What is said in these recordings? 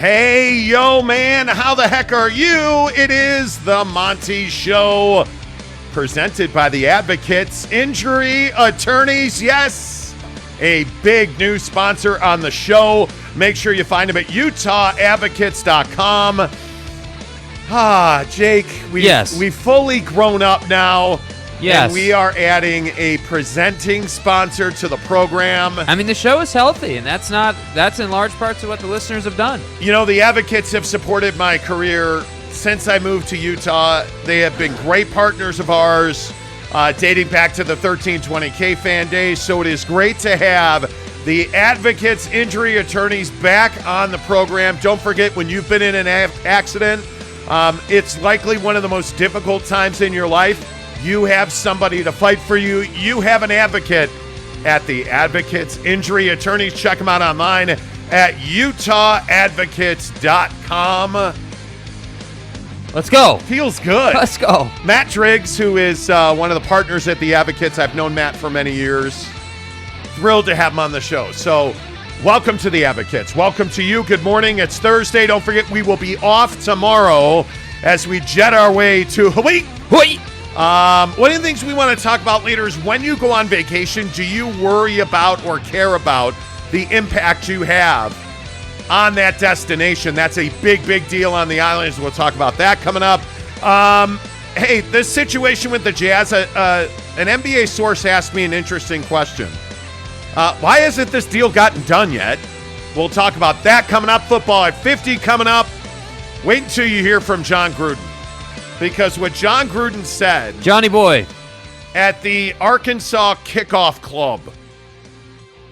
Hey, yo, man, how the heck are you? It is the Monty Show, presented by the Advocates Injury Attorneys. Yes, a big new sponsor on the show. Make sure you find them at utahadvocates.com. Jake, we've fully grown up now. Yes. And we are adding a presenting sponsor to the program. I mean, the show is healthy, and that's in large parts of what the listeners have done. You know, the Advocates have supported my career since I moved to Utah. They have been great partners of ours, dating back to the 1320K fan days. So it is great to have the Advocates Injury Attorneys back on the program. Don't forget, when you've been in an accident, it's likely one of the most difficult times in your life. You have somebody to fight for you. You have an advocate at the Advocates Injury Attorneys. Check them out online at utahadvocates.com. Let's go. Feels good. Let's go. Matt Driggs, who is one of the partners at the Advocates. I've known Matt for many years. Thrilled to have him on the show. So welcome to the Advocates. Welcome to you. Good morning. It's Thursday. Don't forget, we will be off tomorrow as we jet our way to Hawaii. One of the things we want to talk about later is, when you go on vacation, do you worry about or care about the impact you have on that destination? That's a big, big deal on the islands. We'll talk about that coming up. Hey, this situation with the Jazz, an NBA source asked me an interesting question. Why hasn't this deal gotten done yet? We'll talk about that coming up. Football at 50 coming up. Wait until you hear from John Gruden. Because what John Gruden said, Johnny boy, at the Arkansas Kickoff Club,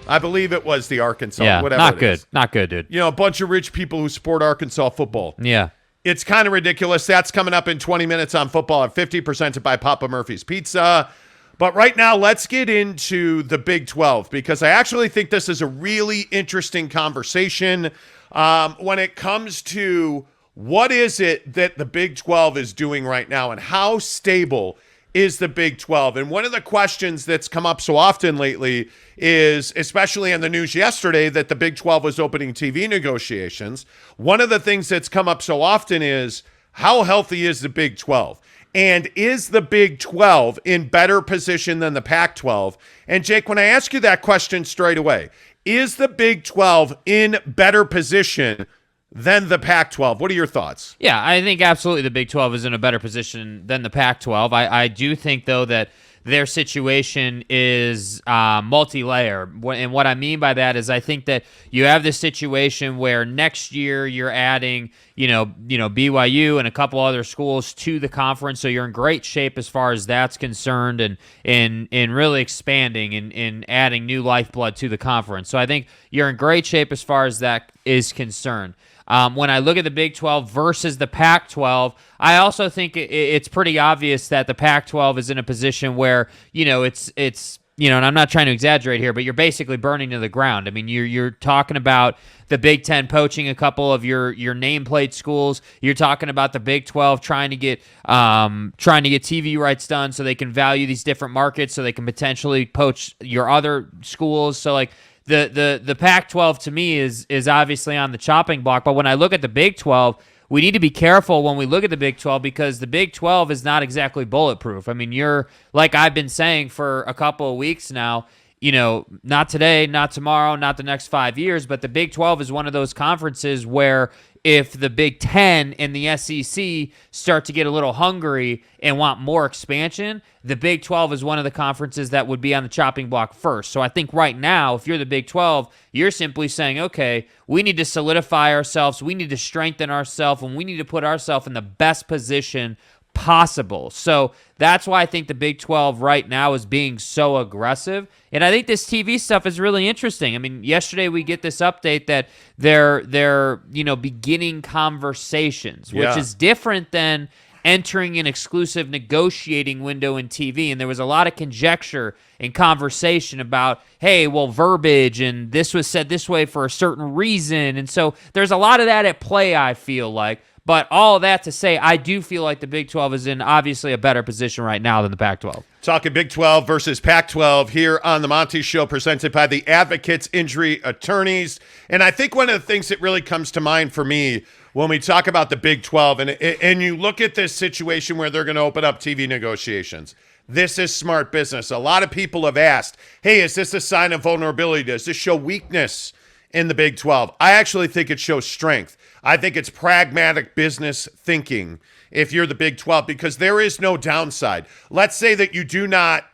I believe it was the Arkansas, whatever not it good. is. Not good, dude. You know, a bunch of rich people who support Arkansas football. Yeah. It's kind of ridiculous. That's coming up in 20 minutes on Football at 50, presented by Papa Murphy's Pizza. But right now, let's get into the Big 12, because I actually think this is a really interesting conversation when it comes to what is it that the Big 12 is doing right now, and how stable is the Big 12? And one of the questions that's come up so often lately is, especially in the news yesterday, that the Big 12 was opening TV negotiations. One of the things that's come up so often is, how healthy is the Big 12? And is the Big 12 in better position than the Pac-12? And Jake, when I ask you that question straight away, is the Big 12 in better position than the Pac-12? What are your thoughts? Yeah, I think absolutely the Big 12 is in a better position than the Pac-12. I do think, though, that their situation is multi-layer. And what I mean by that is, I think that you have this situation where next year you're adding, BYU and a couple other schools to the conference. So you're in great shape as far as that's concerned, and in really expanding and adding new lifeblood to the conference. So I think you're in great shape as far as that is concerned. When I look at the Big 12 versus the Pac-12, I also think it's pretty obvious that the Pac-12 is in a position where, it's and I'm not trying to exaggerate here, but you're basically burning to the ground. I mean, you're talking about the Big 10 poaching a couple of your nameplate schools. You're talking about the Big 12 trying to get TV rights done so they can value these different markets, so they can potentially poach your other schools. So like, The Pac-12 to me is obviously on the chopping block, but when I look at the Big 12, we need to be careful when we look at the Big 12, because the Big 12 is not exactly bulletproof. I mean, you're, like I've been saying for a couple of weeks now, not today, not tomorrow, not the next 5 years, but the Big 12 is one of those conferences where if the Big 10 and the SEC start to get a little hungry and want more expansion, the Big 12 is one of the conferences that would be on the chopping block first. So I think right now, if you're the Big 12, you're simply saying, okay, we need to solidify ourselves, we need to strengthen ourselves, and we need to put ourselves in the best position possible. So that's why I think the Big 12 right now is being so aggressive. And I think this TV stuff is really interesting. I mean, yesterday we get this update that they're beginning conversations, which is different than entering an exclusive negotiating window in TV. And there was a lot of conjecture and conversation about, hey, well, verbiage, and this was said this way for a certain reason. And so there's a lot of that at play, I feel like. But all that to say, I do feel like the Big 12 is in obviously a better position right now than the Pac-12. Talking Big 12 versus Pac-12 here on the Monty Show, presented by the Advocates Injury Attorneys. And I think one of the things that really comes to mind for me when we talk about the Big 12, and you look at this situation where they're going to open up TV negotiations, this is smart business. A lot of people have asked, hey, is this a sign of vulnerability? Does this show weakness in the Big 12? I actually think it shows strength. I think it's pragmatic business thinking if you're the Big 12, because there is no downside. Let's say that you do not,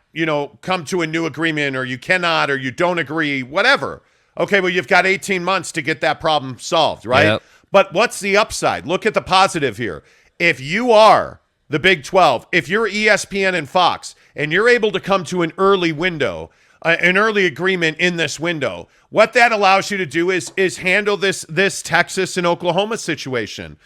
come to a new agreement, or you cannot, or you don't agree, whatever. Okay, well, you've got 18 months to get that problem solved, right? Yep. But what's the upside? Look at the positive here. If you are the Big 12, if you're ESPN and Fox, and you're able to come to an early window, an early agreement in this window, what that allows you to do is handle this Texas and Oklahoma situation.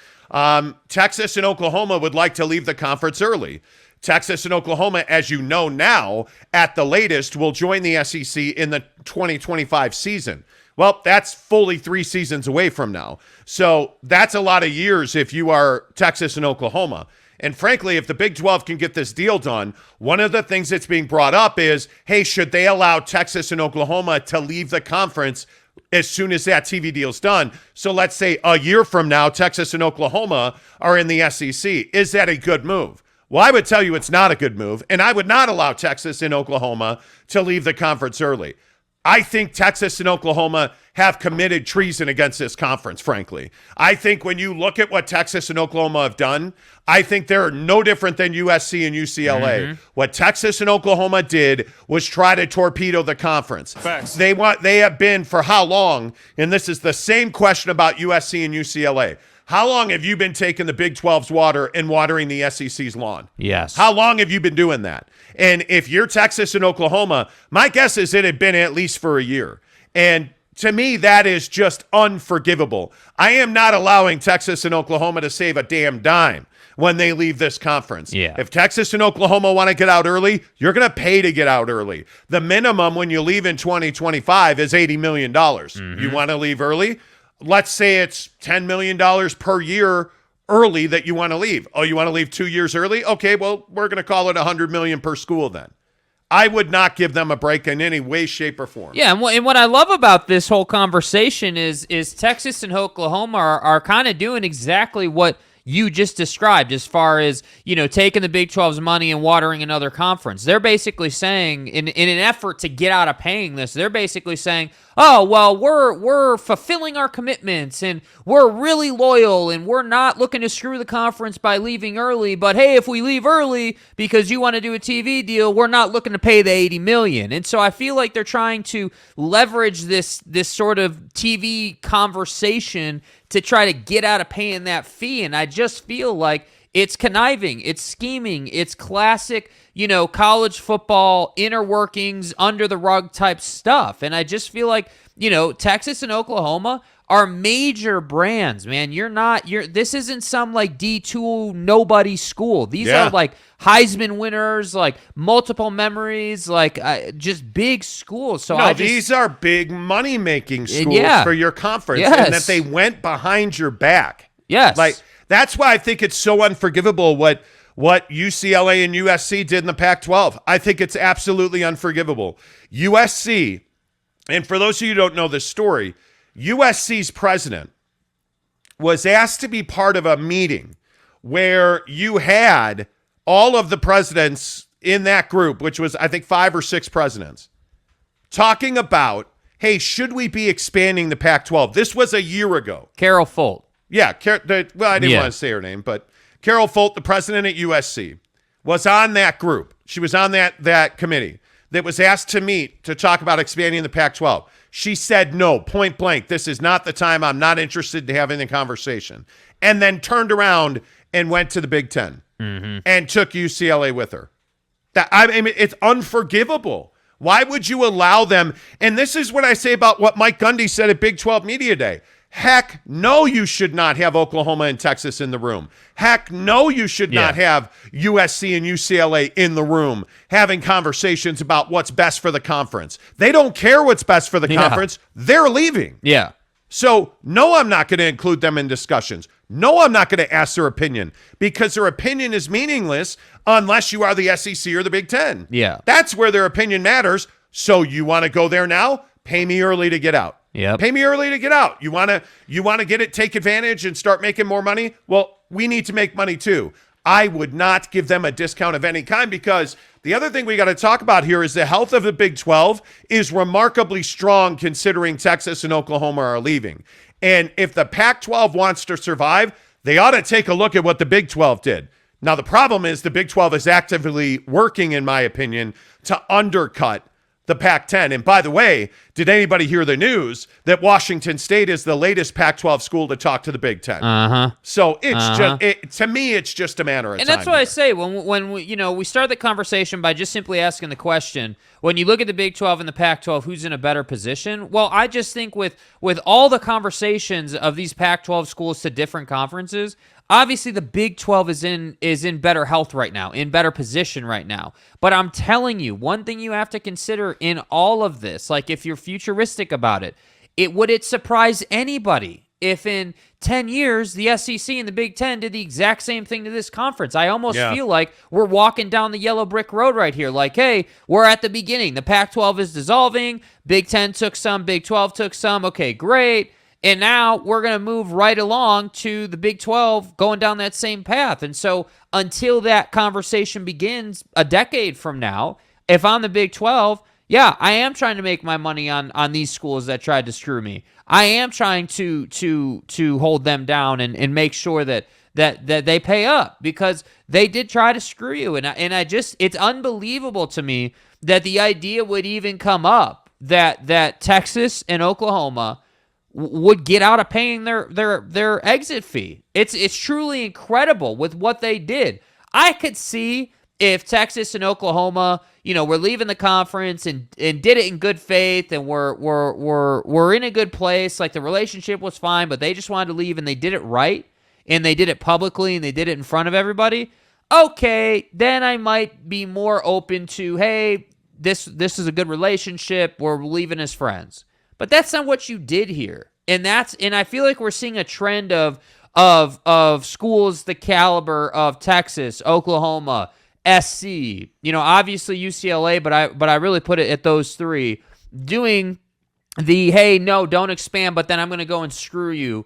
Texas and Oklahoma would like to leave the conference early. Texas and Oklahoma, as you know now, at the latest, will join the SEC in the 2025 season. Well, that's fully 3 seasons away from now. So that's a lot of years if you are Texas and Oklahoma. And frankly, if the Big 12 can get this deal done, one of the things that's being brought up is, hey, should they allow Texas and Oklahoma to leave the conference as soon as that TV deal's done? So let's say a year from now, Texas and Oklahoma are in the SEC. Is that a good move? Well, I would tell you it's not a good move, and I would not allow Texas and Oklahoma to leave the conference early. I think Texas and Oklahoma have committed treason against this conference, frankly. I think when you look at what Texas and Oklahoma have done, I think they're no different than USC and UCLA. Mm-hmm. What Texas and Oklahoma did was try to torpedo the conference. Facts. They have been for how long? And this is the same question about USC and UCLA. How long have you been taking the Big 12's water and watering the SEC's lawn? Yes. How long have you been doing that? And if you're Texas and Oklahoma, my guess is it had been at least for a year. And to me, that is just unforgivable. I am not allowing Texas and Oklahoma to save a damn dime when they leave this conference. Yeah. If Texas and Oklahoma want to get out early, you're going to pay to get out early. The minimum when you leave in 2025 is $80 million. Mm-hmm. You want to leave early? Let's say it's $10 million per year early that you want to leave. Oh, you want to leave 2 years early? Okay, well, we're going to call it $100 million per school then. I would not give them a break in any way, shape, or form. Yeah, and what I love about this whole conversation is Texas and Oklahoma are kind of doing exactly what you just described as far as, taking the Big 12's money and watering another conference. They're basically saying, in an effort to get out of paying this, they're basically saying, oh, well, we're fulfilling our commitments, and we're really loyal, and we're not looking to screw the conference by leaving early, but hey, if we leave early because you want to do a TV deal, we're not looking to pay the $80 million. And so I feel like they're trying to leverage this sort of TV conversation to try to get out of paying that fee, and I just feel like it's conniving, it's scheming, it's classic, college football inner workings, under the rug type stuff. And I just feel like, Texas and Oklahoma are major brands, man. This isn't some like D2 nobody school. These are like Heisman winners, like multiple memories, like just big schools. So these are big money making schools for your conference, and that they went behind your back. Yes. Like, that's why I think it's so unforgivable what UCLA and USC did in the Pac-12. I think it's absolutely unforgivable. USC, and for those of you who don't know this story, USC's president was asked to be part of a meeting where you had all of the presidents in that group, which was, I think, 5 or 6 presidents, talking about, hey, should we be expanding the Pac-12? This was a year ago. Carol Folt. Yeah, I didn't want to say her name, but Carol Folt, the president at USC, was on that group. She was on that committee that was asked to meet to talk about expanding the Pac-12. She said no, point blank. This is not the time. I'm not interested in having the conversation. And then turned around and went to the Big Ten and took UCLA with her. It's unforgivable. Why would you allow them? And this is what I say about what Mike Gundy said at Big 12 Media Day. Heck no, you should not have Oklahoma and Texas in the room. Heck no, you should not have USC and UCLA in the room having conversations about what's best for the conference. They don't care what's best for the conference. They're leaving. Yeah. So, no, I'm not going to include them in discussions. No, I'm not going to ask their opinion because their opinion is meaningless unless you are the SEC or the Big Ten. Yeah. That's where their opinion matters. So you want to go there now? Pay me early to get out. Yep. Pay me early to get out. You want to get it, take advantage and start making more money? Well, we need to make money too. I would not give them a discount of any kind because the other thing we got to talk about here is the health of the Big 12 is remarkably strong considering Texas and Oklahoma are leaving. And if the Pac-12 wants to survive, they ought to take a look at what the Big 12 did. Now, the problem is the Big 12 is actively working, in my opinion, to undercut the Pac-10. And by the way, did anybody hear the news that Washington State is the latest Pac-12 school to talk to the Big 10? So it's to me, it's just a matter of time. And that's what I say when we start the conversation by just simply asking the question, when you look at the Big 12 and the Pac-12, who's in a better position? Well, I just think with all the conversations of these Pac-12 schools to different conferences, obviously the Big 12 is in better health right now, in better position right now. But I'm telling you, one thing you have to consider in all of this, like if you're futuristic about it, would it surprise anybody if in 10 years the SEC and the Big 10 did the exact same thing to this conference? I almost feel like we're walking down the yellow brick road right here. Like, hey, we're at the beginning. The Pac-12 is dissolving. Big 10 took some. Big 12 took some. Okay, great. And now we're going to move right along to the Big 12 going down that same path. And so until that conversation begins a decade from now, if I'm the Big 12, yeah, I am trying to make my money on these schools that tried to screw me. I am trying to hold them down and make sure that they pay up because they did try to screw you. And I just, it's unbelievable to me that the idea would even come up that Texas and Oklahoma would get out of paying their exit fee. It's truly incredible with what they did. I could see if Texas and Oklahoma, were leaving the conference and did it in good faith and were in a good place, like the relationship was fine, but they just wanted to leave and they did it right and they did it publicly and they did it in front of everybody. Okay, then I might be more open to, hey, this is a good relationship. We're leaving as friends. But that's not what you did here. And I feel like we're seeing a trend of schools the caliber of Texas, Oklahoma, SC, obviously UCLA, but I really put it at those three, doing the, hey, no, don't expand, but then I'm going to go and screw you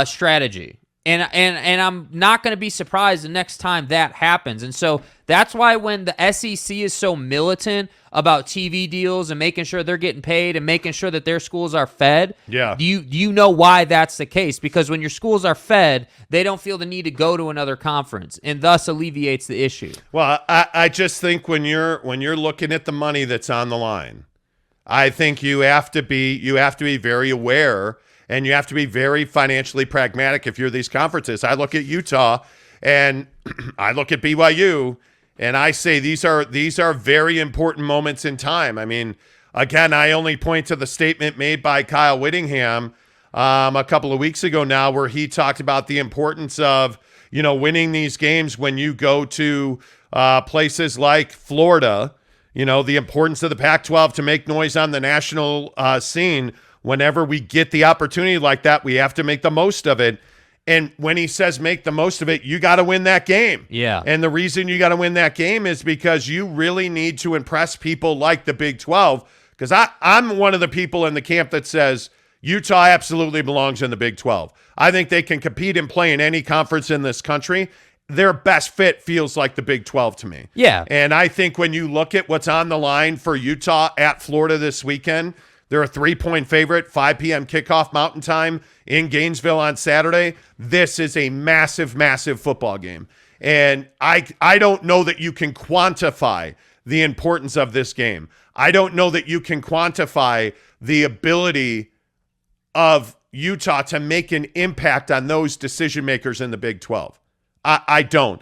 strategy. And I'm not going to be surprised the next time that happens. And so that's why when the SEC is so militant about TV deals and making sure they're getting paid and making sure that their schools are fed, you know why that's the case. Because when your schools are fed, they don't feel the need to go to another conference, and thus alleviates the issue. Well, I just think when you're looking at the money that's on the line, I think you have to be very aware. And you have to be very financially pragmatic if you're these conferences. I look at Utah and I look at BYU and I say these are very important moments in time. I mean, again, I only point to the statement made by Kyle Whittingham a couple of weeks ago now where he talked about the importance of, winning these games when you go to places like Florida, the importance of the Pac-12 to make noise on the national scene. Whenever we get the opportunity like that, we have to make the most of it. And when he says make the most of it, you got to win that game. Yeah. And the reason you got to win that game is because you really need to impress people like the Big 12. Because I'm one of the people in the camp that says Utah absolutely belongs in the Big 12. I think they can compete and play in any conference in this country. Their best fit feels like the Big 12 to me. Yeah. And I think when you look at what's on the line for Utah at Florida this weekend, they're a 3-point favorite, 5 p.m. kickoff Mountain Time in Gainesville on Saturday. This is a massive, massive football game. And I don't know that you can quantify the importance of this game. I don't know that you can quantify the ability of Utah to make an impact on those decision makers in the Big 12. I don't.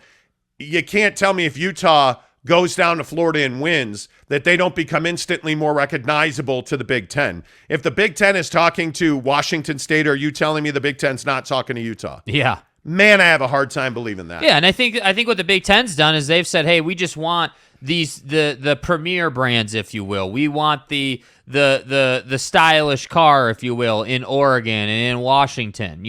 You can't tell me if Utah goes down to Florida and wins that they don't become instantly more recognizable to the Big Ten. If the Big Ten is talking to Washington State, are you telling me the Big Ten's not talking to Utah? Yeah. Man, I have a hard time believing that. Yeah, and I think what the Big Ten's done is they've said, hey, we just want the premier brands, if you will. We want the stylish car, if you will, in Oregon and in Washington,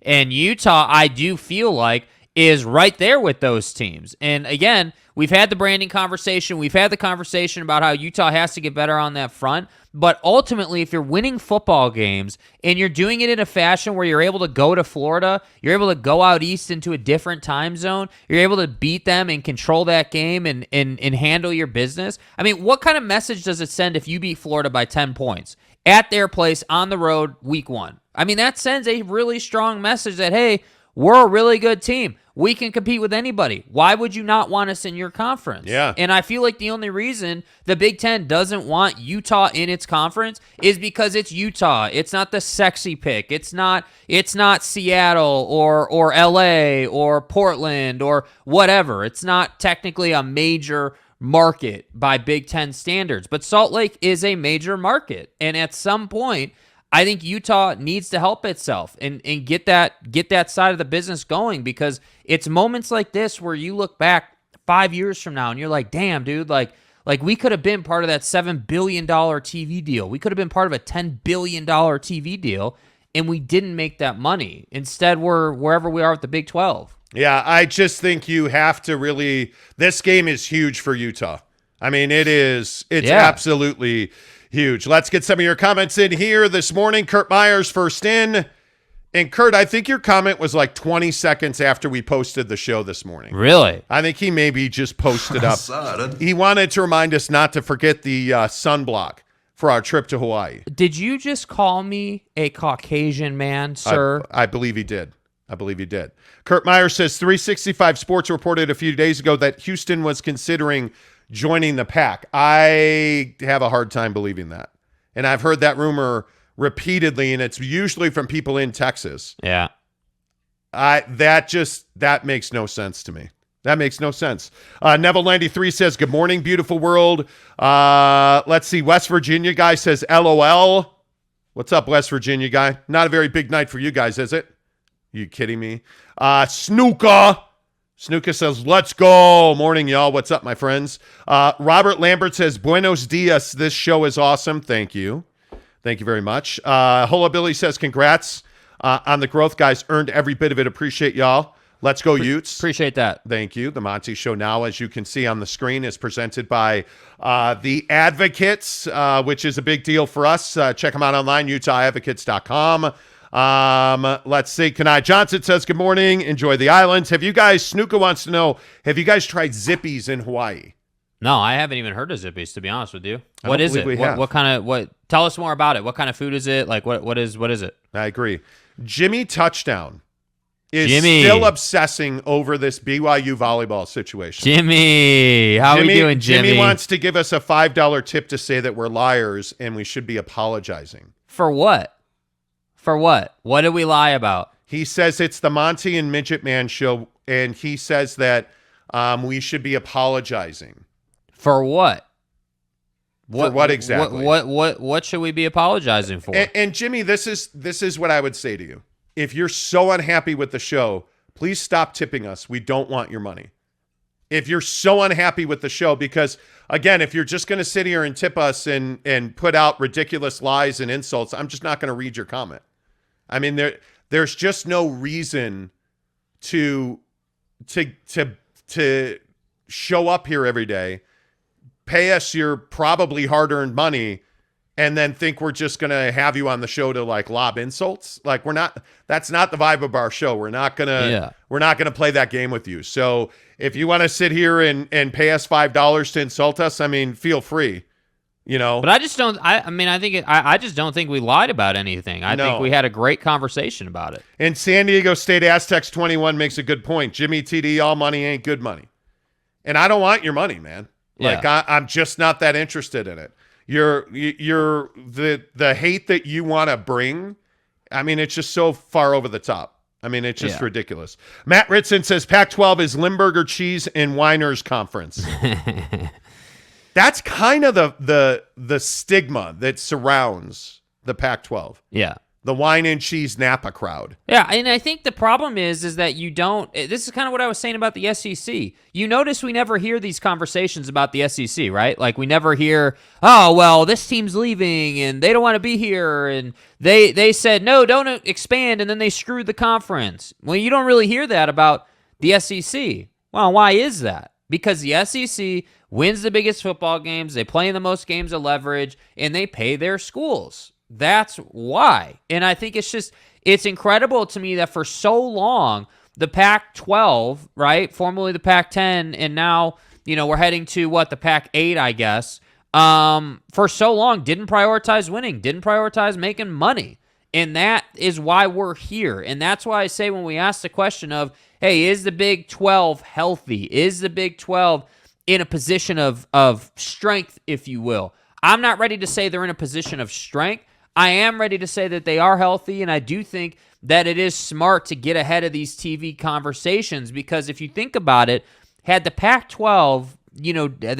And Utah, I do feel like, is right there with those teams. And again, we've had the branding conversation. We've had the conversation about how Utah has to get better on that front. But ultimately, if you're winning football games and you're doing it in a fashion where you're able to go to Florida, you're able to go out east into a different time zone, you're able to beat them and control that game and handle your business. I mean, what kind of message does it send if you beat Florida by 10 points at their place on the road week 1? I mean, that sends a really strong message that, hey, we're a really good team. We can compete with anybody. Why would you not want us in your conference? Yeah. And I feel like the only reason the Big Ten doesn't want Utah in its conference is because it's Utah. It's not the sexy pick. It's not Seattle or LA or Portland or whatever. It's not technically a major market by Big Ten standards. But Salt Lake is a major market. And at some point, I think Utah needs to help itself and get that side of the business going, because it's moments like this where you look back 5 years from now and you're like, damn, dude, like we could have been part of that $7 billion TV deal. We could have been part of a $10 billion TV deal, and we didn't make that money. Instead, we're wherever we are with the Big 12. Yeah, I just think you have to really – this game is huge for Utah. I mean, it's absolutely – huge. Let's get some of your comments in here this morning. Kurt Myers first in. And Kurt, I think your comment was like 20 seconds after we posted the show this morning. Really? I think he maybe just posted up. He wanted to remind us not to forget the sunblock for our trip to Hawaii. Did you just call me a Caucasian man, sir? I believe he did. Kurt Myers says 365 Sports reported a few days ago that Houston was considering joining the pack. I have a hard time believing that. And I've heard that rumor repeatedly, and it's usually from people in Texas. Yeah. That makes no sense to me. That makes no sense. Neville93 says, good morning, beautiful world. Let's see. West Virginia guy says, LOL. What's up, West Virginia guy? Not a very big night for you guys, is it? You kidding me? Snooka says, let's go. Morning, y'all. What's up, my friends? Robert Lambert says, buenos dias. This show is awesome. Thank you. Thank you very much. Hola Billy says, congrats on the growth, guys. Earned every bit of it. Appreciate y'all. Let's go, Utes. Appreciate that. Thank you. The Monty Show now, as you can see on the screen, is presented by the Advocates, which is a big deal for us. Check them out online, UtahAdvocates.com. Let's see. Kanai Johnson says, good morning. Enjoy the islands. Snooka wants to know, have you guys tried Zippies in Hawaii? No, I haven't even heard of Zippies, to be honest with you. What is it? Tell us more about it. What kind of food is it? Like, what is it? I agree. Jimmy Touchdown is still obsessing over this BYU volleyball situation. Jimmy, how are we doing, Jimmy? Jimmy wants to give us a $5 tip to say that we're liars and we should be apologizing. For what? For what? What did we lie about? He says it's the Monty and Midget Man show, and he says that we should be apologizing. For what? For what exactly? What should we be apologizing for? And Jimmy, this is what I would say to you. If you're so unhappy with the show, please stop tipping us. We don't want your money. If you're so unhappy with the show, because again, if you're just going to sit here and tip us and put out ridiculous lies and insults, I'm just not going to read your comment. I mean, there's just no reason to show up here every day, pay us your probably hard-earned money, and then think we're just going to have you on the show to like lob insults. Like that's not the vibe of our show. We're not going to play that game with you. So if you want to sit here and pay us $5 to insult us, I mean, feel free. But I just don't. I just don't think we lied about anything. I think we had a great conversation about it. And San Diego State Aztecs 21 makes a good point. Jimmy TD, all money ain't good money, and I don't want your money, man. Like I'm just not that interested in it. You're the hate that you want to bring. I mean, it's just so far over the top. I mean, it's just ridiculous. Matt Ritson says Pac-12 is Limburger cheese and Winers conference. That's kind of the stigma that surrounds the Pac-12. Yeah. the wine and cheese Napa crowd. Yeah, and I think the problem is that you don't. This is kind of what I was saying about the SEC. You notice we never hear these conversations about the SEC, right? Like we never hear, oh well, this team's leaving and they don't want to be here, and they said no, don't expand, and then they screwed the conference. Well, you don't really hear that about the SEC. Well, why is that? Because the SEC wins the biggest football games, they play in the most games of leverage, and they pay their schools. That's why. And I think it's incredible to me that for so long, the Pac-12, right, formerly the Pac-10, and now, we're heading to the Pac-8, I guess, for so long didn't prioritize winning, didn't prioritize making money. And that is why we're here. And that's why I say when we ask the question of, hey, is the Big 12 healthy? Is the Big 12 in a position of strength, if you will? I'm not ready to say they're in a position of strength. I am ready to say that they are healthy, and I do think that it is smart to get ahead of these TV conversations, because if you think about it, had the Pac-12,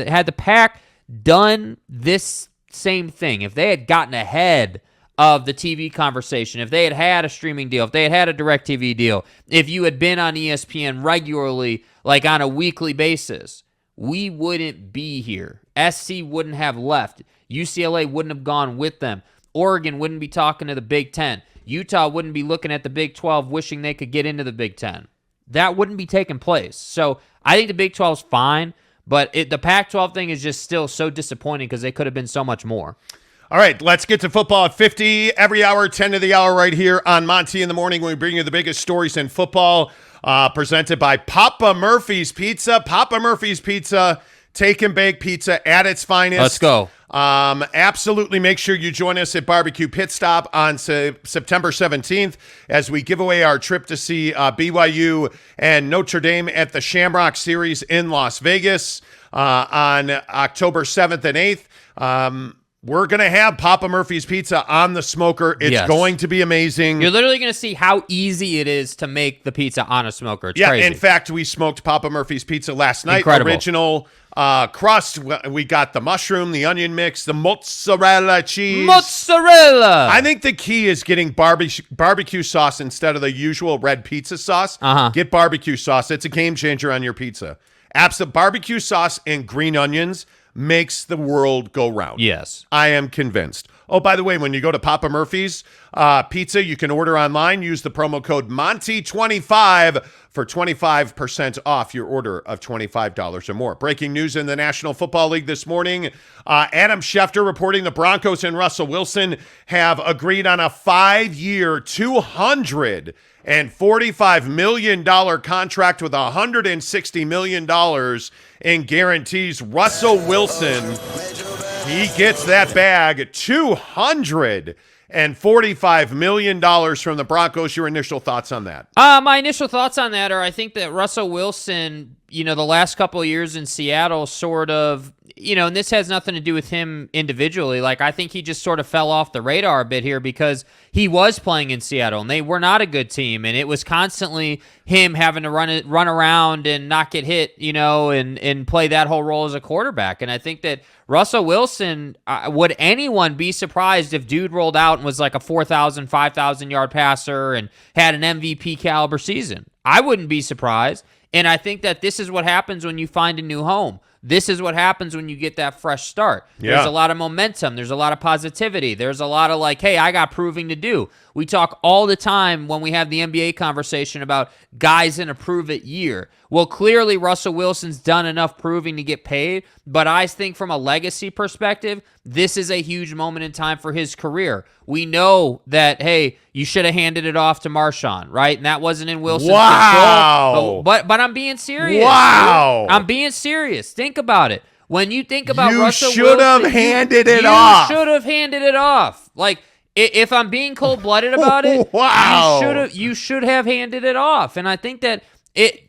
had the Pac done this same thing, if they had gotten ahead of the TV conversation, if they had had a streaming deal, if they had had a DirecTV deal, if you had been on ESPN regularly, like on a weekly basis, we wouldn't be here. SC wouldn't have left. UCLA wouldn't have gone with them. Oregon wouldn't be talking to the Big Ten. Utah wouldn't be looking at the Big 12 wishing they could get into the Big Ten. That wouldn't be taking place. So I think the Big 12 is fine, but the Pac-12 thing is just still so disappointing because they could have been so much more. All right, let's get to football at 50 every hour, 10 to the hour right here on Monty in the Morning, when we bring you the biggest stories in football, presented by Papa Murphy's Pizza. Papa Murphy's Pizza, take and bake pizza at its finest. Let's go. Absolutely make sure you join us at Barbecue Pit Stop on September 17th as we give away our trip to see BYU and Notre Dame at the Shamrock Series in Las Vegas on October 7th and 8th. We're going to have Papa Murphy's Pizza on the smoker. It's going to be amazing. You're literally going to see how easy it is to make the pizza on a smoker. It's crazy. In fact, we smoked Papa Murphy's Pizza last night. Incredible. Original crust. We got the mushroom, the onion mix, the mozzarella cheese. Mozzarella! I think the key is getting barbecue sauce instead of the usual red pizza sauce. Get barbecue sauce. It's a game changer on your pizza. Absolute barbecue sauce and green onions makes the world go round. Yes. I am convinced. Oh, by the way, when you go to Papa Murphy's Pizza, you can order online. Use the promo code Monty25 for 25% off your order of $25 or more. Breaking news in the National Football League this morning. Adam Schefter reporting the Broncos and Russell Wilson have agreed on a 5-year, $245 million contract with $160 million in guarantees. Russell Wilson, he gets that bag, $245 million from the Broncos. Your initial thoughts on that? My initial thoughts on that are I think that Russell Wilson, the last couple of years in Seattle sort of, and this has nothing to do with him individually. Like, I think he just sort of fell off the radar a bit here because he was playing in Seattle and they were not a good team. And it was constantly him having to run around and not get hit, and play that whole role as a quarterback. And I think that Russell Wilson, would anyone be surprised if dude rolled out and was like a 4,000, 5,000 yard passer and had an MVP caliber season? I wouldn't be surprised. And I think that this is what happens when you find a new home. This is what happens when you get that fresh start. There's a lot of momentum. There's a lot of positivity. There's a lot of like, hey, I got proving to do. We talk all the time when we have the NBA conversation about guys in a prove-it year. Well, clearly Russell Wilson's done enough proving to get paid, but I think from a legacy perspective, this is a huge moment in time for his career. We know that, hey, you should have handed it off to Marshawn, right? And that wasn't in Wilson's control. But I'm being serious. Wow. Dude. I'm being serious. Think about it. When you think about Russell Wilson, you should have handed it off. You should have handed it off. Like, if I'm being cold-blooded about it, you should have handed it off. And I think that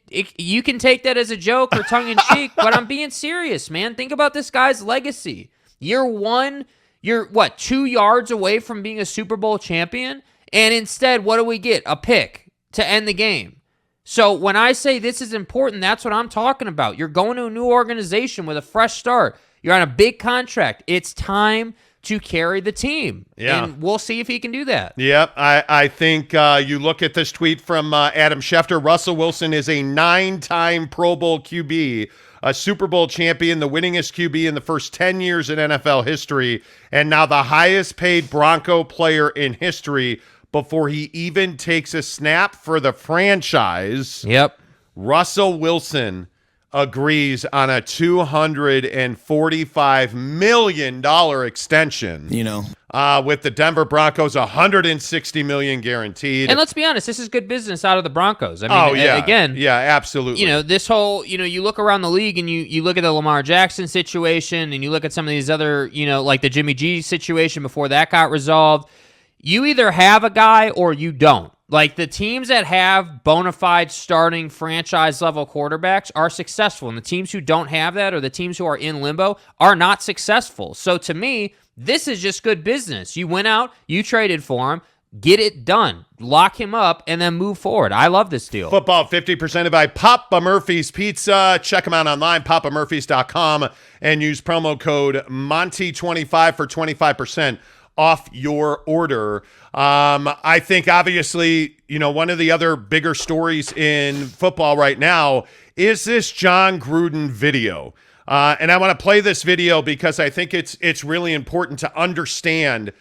you can take that as a joke or tongue-in-cheek, but I'm being serious, man. Think about this guy's legacy. Year one, you're, 2 yards away from being a Super Bowl champion? And instead, what do we get? A pick to end the game. So when I say this is important, that's what I'm talking about. You're going to a new organization with a fresh start. You're on a big contract. It's time to carry the team. Yeah. And we'll see if he can do that. Yep. I think you look at this tweet from Adam Schefter. Russell Wilson is a 9-time Pro Bowl QB, a Super Bowl champion, the winningest QB in the first 10 years in NFL history, and now the highest paid Bronco player in history before he even takes a snap for the franchise. Yep. Russell Wilson agrees on a $245 million extension. With the Denver Broncos, $160 million guaranteed. And let's be honest, this is good business out of the Broncos. I mean, again, yeah, absolutely. This whole, you look around the league and you look at the Lamar Jackson situation and you look at some of these other, like the Jimmy G situation before that got resolved. You either have a guy or you don't. Like, the teams that have bona fide starting franchise-level quarterbacks are successful, and the teams who don't have that, or the teams who are in limbo, are not successful. So, to me, this is just good business. You went out, you traded for him, get it done. Lock him up, and then move forward. I love this deal. Football 50% by Papa Murphy's Pizza. Check them out online, papamurphys.com, and use promo code Monty25 for 25% off your order. I think, obviously, one of the other bigger stories in football right now is this John Gruden video. And I want to play this video because I think it's really important to understand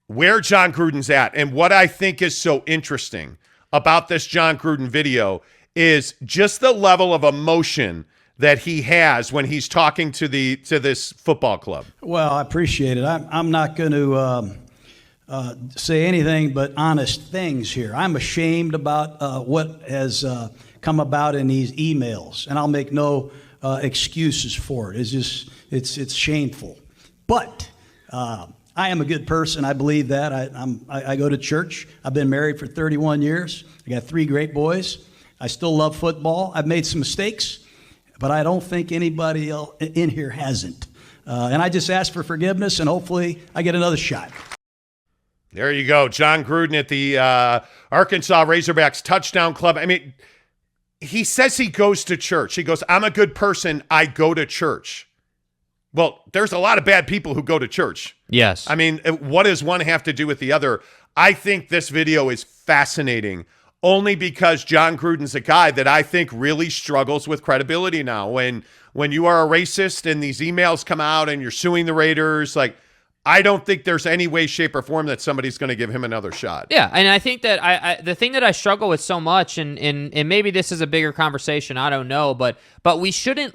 where John Gruden's at. And what I think is so interesting about this John Gruden video is just the level of emotion that he has when he's talking to this football club. Well, I appreciate it. I'm not going to say anything but honest things here. I'm ashamed about what has come about in these emails, and I'll make no excuses for it. It's shameful. But I am a good person. I believe that. I go to church. I've been married for 31 years. I got 3 great boys. I still love football. I've made some mistakes, but I don't think anybody else in here hasn't. And I just ask for forgiveness, and hopefully I get another shot. There you go. John Gruden at the Arkansas Razorbacks Touchdown Club. I mean, he says he goes to church. He goes, I'm a good person. I go to church. Well, there's a lot of bad people who go to church. Yes. I mean, what does one have to do with the other? I think this video is fascinating only because John Gruden's a guy that I think really struggles with credibility now. When you are a racist and these emails come out and you're suing the Raiders, like, I don't think there's any way, shape, or form that somebody's going to give him another shot. Yeah, and I think that the thing that I struggle with so much, and maybe this is a bigger conversation, I don't know, but we shouldn't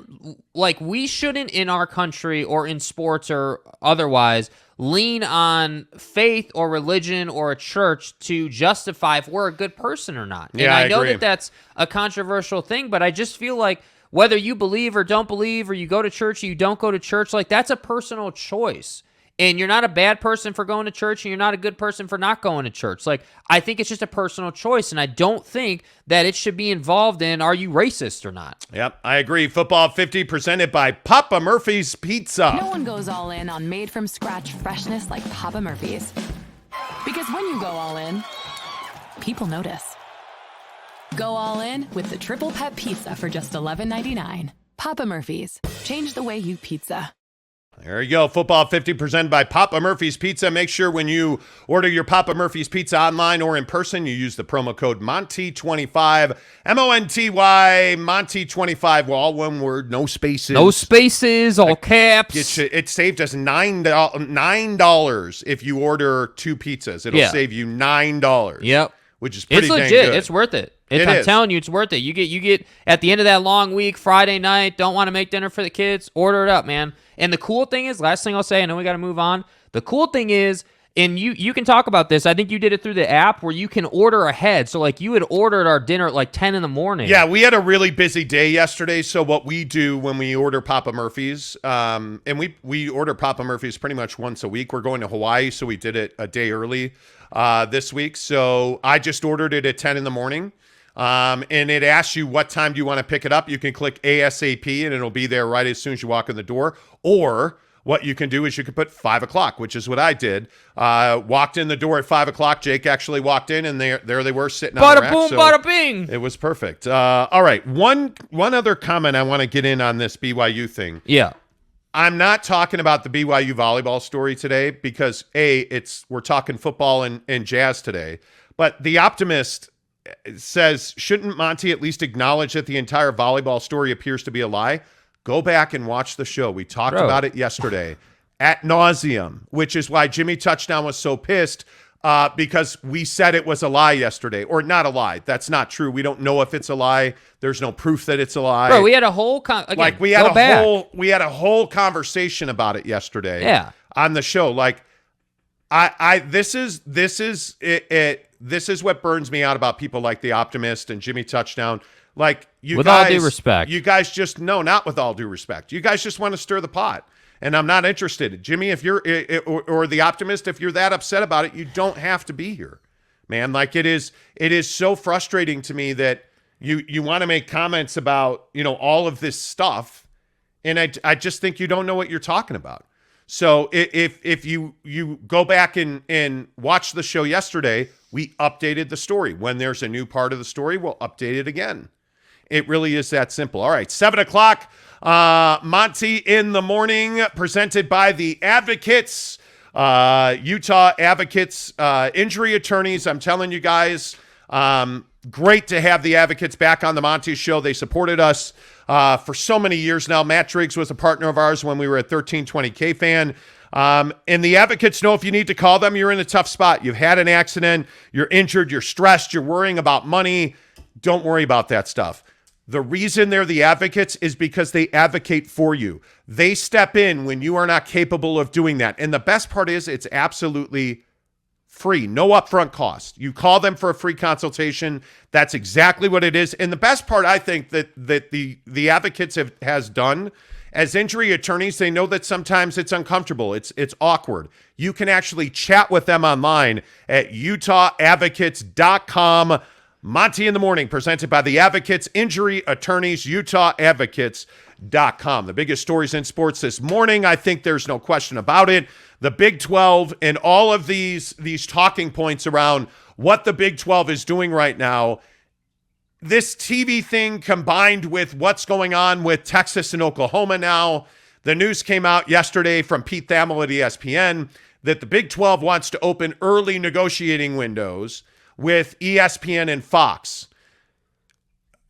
in our country or in sports or otherwise lean on faith or religion or a church to justify if we're a good person or not. Yeah, and I know agree. that that's a controversial thing, but I just feel like whether you believe or don't believe, or you go to church or you don't go to church, like, that's a personal choice. And you're not a bad person for going to church, and you're not a good person for not going to church. Like, I think it's just a personal choice, and I don't think that it should be involved in, are you racist or not? Yep, I agree. Football 50 presented by Papa Murphy's Pizza. No one goes all in on made-from-scratch freshness like Papa Murphy's. Because when you go all in, people notice. Go all in with the Triple Pet Pizza for just $11.99. Papa Murphy's. Change the way you pizza. There you go. Football 50 presented by Papa Murphy's Pizza. Make sure when you order your Papa Murphy's Pizza online or in person, you use the promo code Monty25, M-O-N-T-Y, Monty25, all one word, no spaces. No spaces, all caps. It saved us $9 if you order 2 pizzas. It'll save you $9. Yep. Which is pretty It's legit. dang good. It's worth it. I'm telling you, it's worth it. You get at the end of that long week, Friday night, don't want to make dinner for the kids, order it up, man. And the cool thing is, last thing I'll say, I know we got to move on. The cool thing is, and you can talk about this, I think you did it through the app where you can order ahead. So, like, you had ordered our dinner at like 10 in the morning. Yeah, we had a really busy day yesterday. So what we do when we order Papa Murphy's, and we order Papa Murphy's pretty much once a week. We're going to Hawaii, so we did it a day early this week. So I just ordered it at 10 in the morning. And it asks you what time do you want to pick it up. You can click ASAP and it'll be there right as soon as you walk in the door. Or what you can do is you can put 5 o'clock, which is what I did. Walked in the door at 5 o'clock. Jake actually walked in, and there they were sitting on the rack. Bada boom, bada bing. It was perfect. All right, one other comment I want to get in on this BYU thing. Yeah. I'm not talking about the BYU volleyball story today because we're talking football and jazz today. But the Optimist says, shouldn't Monty at least acknowledge that the entire volleyball story appears to be a lie? Go back and watch the show. We talked about it yesterday ad nauseum, which is why Jimmy Touchdown was so pissed because we said it was a lie yesterday. Or not a lie. That's not true. We don't know if it's a lie. There's no proof that it's a lie. Bro, we had a whole we had a whole conversation about it yesterday on the show. Like this is what burns me out about people like the Optimist and Jimmy Touchdown. Like with all due respect, you guys just not with all due respect. You guys just want to stir the pot, and I'm not interested. Jimmy, if you're or the Optimist, if you're that upset about it, you don't have to be here, man. Like it is so frustrating to me that you want to make comments about all of this stuff, and I just think you don't know what you're talking about. So if you go back and watch the show yesterday, we updated the story. When there's a new part of the story, we'll update it again. It really is that simple. All right, 7 o'clock, Monty in the Morning, presented by the Advocates, Utah Advocates, injury attorneys. I'm telling you guys, great to have the Advocates back on the Monty Show. They supported us for so many years now. Matt Driggs was a partner of ours when we were at 1320 K-Fan. And the Advocates know if you need to call them, you're in a tough spot. You've had an accident, you're injured, you're stressed, you're worrying about money. Don't worry about that stuff. The reason they're the Advocates is because they advocate for you. They step in when you are not capable of doing that. And the best part is it's absolutely free, no upfront cost. You call them for a free consultation. That's exactly what it is. And the best part, I think, that the Advocates has done as injury attorneys, they know that sometimes it's uncomfortable. It's awkward. You can actually chat with them online at UtahAdvocates.com. Monty in the Morning, presented by the Advocates, injury attorneys, UtahAdvocates.com. The biggest stories in sports this morning, I think there's no question about it. The Big 12 and all of these talking points around what the Big 12 is doing right now. This TV thing combined with what's going on with Texas and Oklahoma now. The news came out yesterday from preThe at ESPN that the Big 12 wants to open early negotiating windows with ESPN and Fox.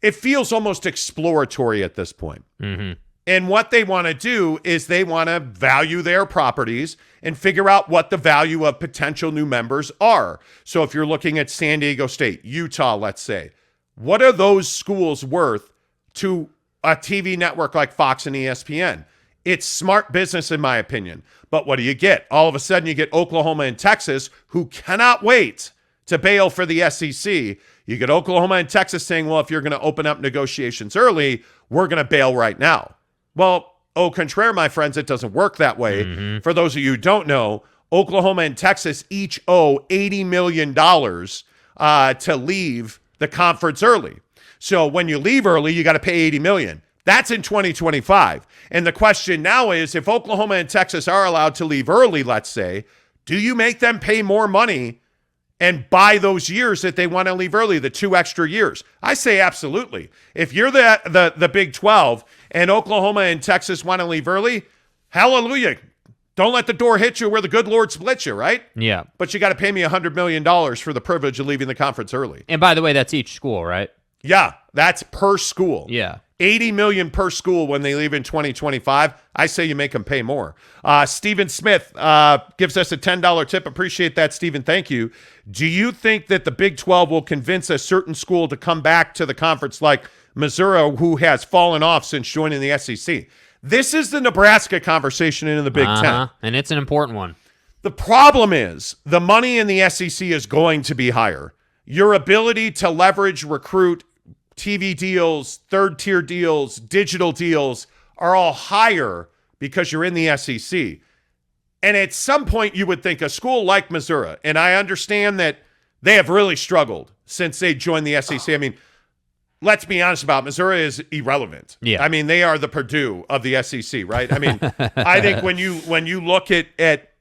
It feels almost exploratory at this point. Mm-hmm. And what they want to do is they want to value their properties and figure out what the value of potential new members are. So if you're looking at San Diego State, Utah, let's say, what are those schools worth to a TV network like Fox and ESPN? It's smart business, in my opinion. But what do you get? All of a sudden, you get Oklahoma and Texas, who cannot wait to bail for the SEC. You get Oklahoma and Texas saying, well, if you're going to open up negotiations early, we're going to bail right now. Well, au contraire, my friends, it doesn't work that way. Mm-hmm. For those of you who don't know, Oklahoma and Texas each owe $80 million to leave the conference early. So when you leave early, you got to pay $80 million. That's in 2025. And the question now is, if Oklahoma and Texas are allowed to leave early, let's say, do you make them pay more money and buy those years that they want to leave early, the 2 extra years? I say absolutely. If you're the Big 12 and Oklahoma and Texas want to leave early, hallelujah. Don't let the door hit you where the good Lord splits you, right? Yeah. But you got to pay me $100 million for the privilege of leaving the conference early. And by the way, that's each school, right? Yeah, that's per school. Yeah. $80 million per school when they leave in 2025. I say you make them pay more. Stephen Smith gives us a $10 tip. Appreciate that, Stephen. Thank you. Do you think that the Big 12 will convince a certain school to come back to the conference like Missouri, who has fallen off since joining the SEC? This is the Nebraska conversation in the Big Ten. And it's an important one. The problem is the money in the SEC is going to be higher. Your ability to leverage, recruit, TV deals, third-tier deals, digital deals are all higher because you're in the SEC. And at some point, you would think a school like Missouri, and I understand that they have really struggled since they joined the SEC. I mean, let's be honest about it. Missouri is irrelevant. Yeah. I mean, they are the Purdue of the SEC, right? I mean, I think when you look at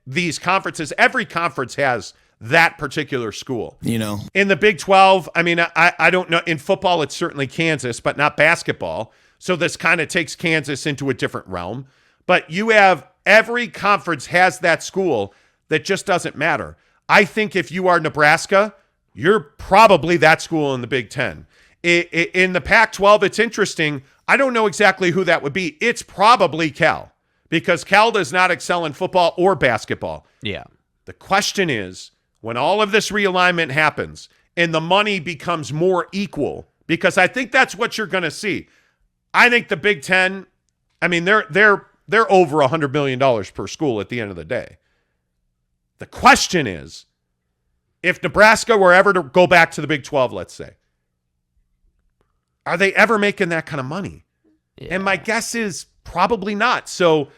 these conferences, every conference has that particular school. You know. In the Big 12, I mean, I don't know. In football, it's certainly Kansas, but not basketball. So this kind of takes Kansas into a different realm. But you have every conference has that school that just doesn't matter. I think if you are Nebraska, you're probably that school in the Big Ten. In the Pac-12, it's interesting. I don't know exactly who that would be. It's probably Cal, because Cal does not excel in football or basketball. Yeah. The question is, when all of this realignment happens and the money becomes more equal, because I think that's what you're going to see. I think the Big Ten, I mean, they're over $100 million per school at the end of the day. The question is, if Nebraska were ever to go back to the Big 12, let's say, are they ever making that kind of money? Yeah. And my guess is probably not. So,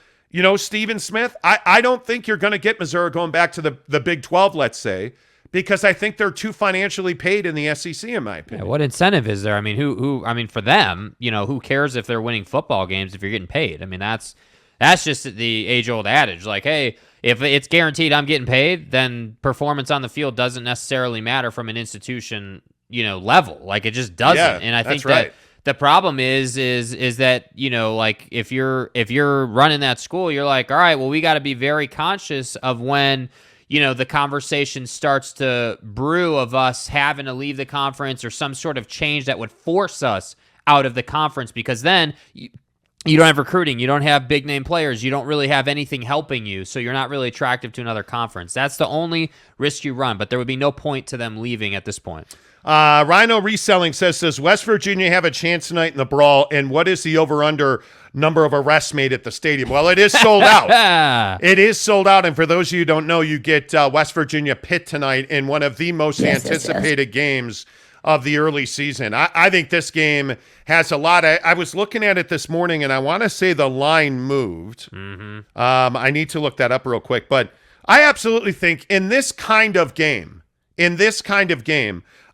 Stephen Smith, I don't think you're going to get Missouri going back to the Big 12, let's say, because I think they're too financially paid in the SEC, in my opinion. Yeah, what incentive is there? I mean, for them, who cares if they're winning football games if you're getting paid? I mean, that's just the age-old adage. Like, hey, if it's guaranteed I'm getting paid, then performance on the field doesn't necessarily matter from an institution, level. Like, it just doesn't. Yeah, and I think right. that the problem is that, like, if you're running that school, you're like, all right, well, we got to be very conscious of when, the conversation starts to brew of us having to leave the conference or some sort of change that would force us out of the conference, because then you don't have recruiting, you don't have big name players, you don't really have anything helping you, so you're not really attractive to another conference. That's the only risk you run, but there would be no point to them leaving at this point. Rhino Reselling says, does West Virginia have a chance tonight in the brawl, and what is the over-under number of arrests made at the stadium? Well, it is sold out. It is sold out, and for those of you who don't know, you get West Virginia Pitt tonight in one of the most anticipated games of the early season. I think this game has a lot of, I was looking at it this morning, and I want to say the line moved. Mm-hmm. I need to look that up real quick, but I absolutely think in this kind of game,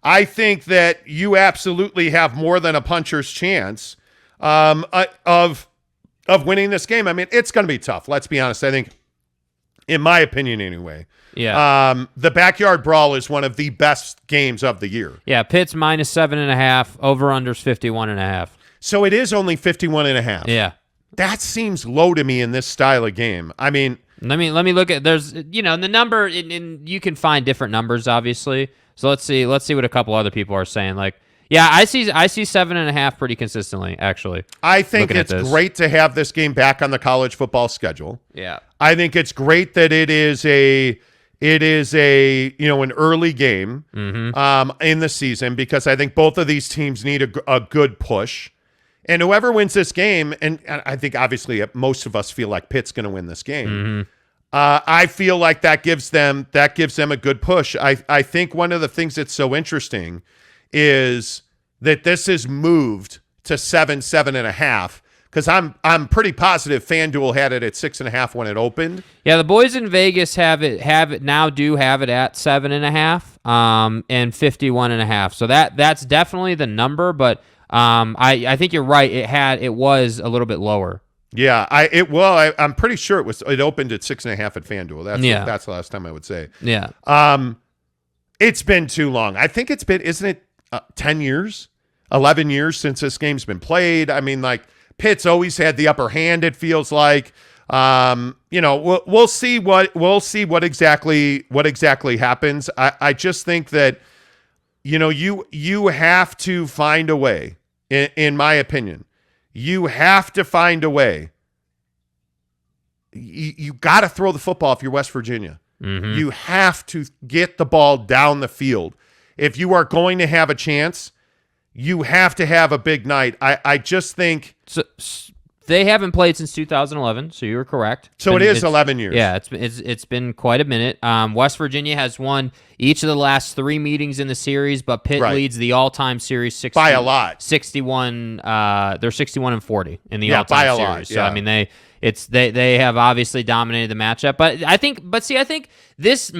I think that you absolutely have more than a puncher's chance of winning this game. I mean, it's going to be tough. Let's be honest. I think, in my opinion anyway, the backyard brawl is one of the best games of the year. Yeah, Pitt's -7.5, over-under's 51.5. So it is only 51.5. Yeah. That seems low to me in this style of game. I mean, let me look at, there's, the number, and you can find different numbers, obviously. So let's see what a couple other people are saying. Like, yeah, I see 7.5 pretty consistently, actually. I think it's great to have this game back on the college football schedule. Yeah. I think it's great that it is an early game in the season, because I think both of these teams need a good push. And whoever wins this game, and I think obviously most of us feel like Pitt's going to win this game. Mm-hmm. I feel like that gives them a good push. I think one of the things that's so interesting is that this is moved to 7.5, because I'm pretty positive FanDuel had it at 6.5 when it opened. Yeah, the boys in Vegas have it at 7.5 and 51.5. So that's definitely the number, but I think you're right. It was a little bit lower. Yeah, I'm pretty sure it opened at 6.5 at FanDuel. That's the last time I would say. Yeah. It's been too long. I think it's been, isn't it 10 years, 11 years since this game's been played? I mean, like, Pitt's always had the upper hand, it feels like. We'll see what exactly happens. I just think that, you have to find a way, in my opinion. You have to find a way. You got to throw the football if you're West Virginia. Mm-hmm. You have to get the ball down the field. If you are going to have a chance, you have to have a big night. I just think... So, they haven't played since 2011, so you were correct. So it is 11 years. Yeah, it's been quite a minute. West Virginia has won each of the last 3 meetings in the series, but Pitt leads the all-time series 60, by a lot. 61. They're 61-40 in the all-time series. Lot, so I mean, they have obviously dominated the matchup. But I think this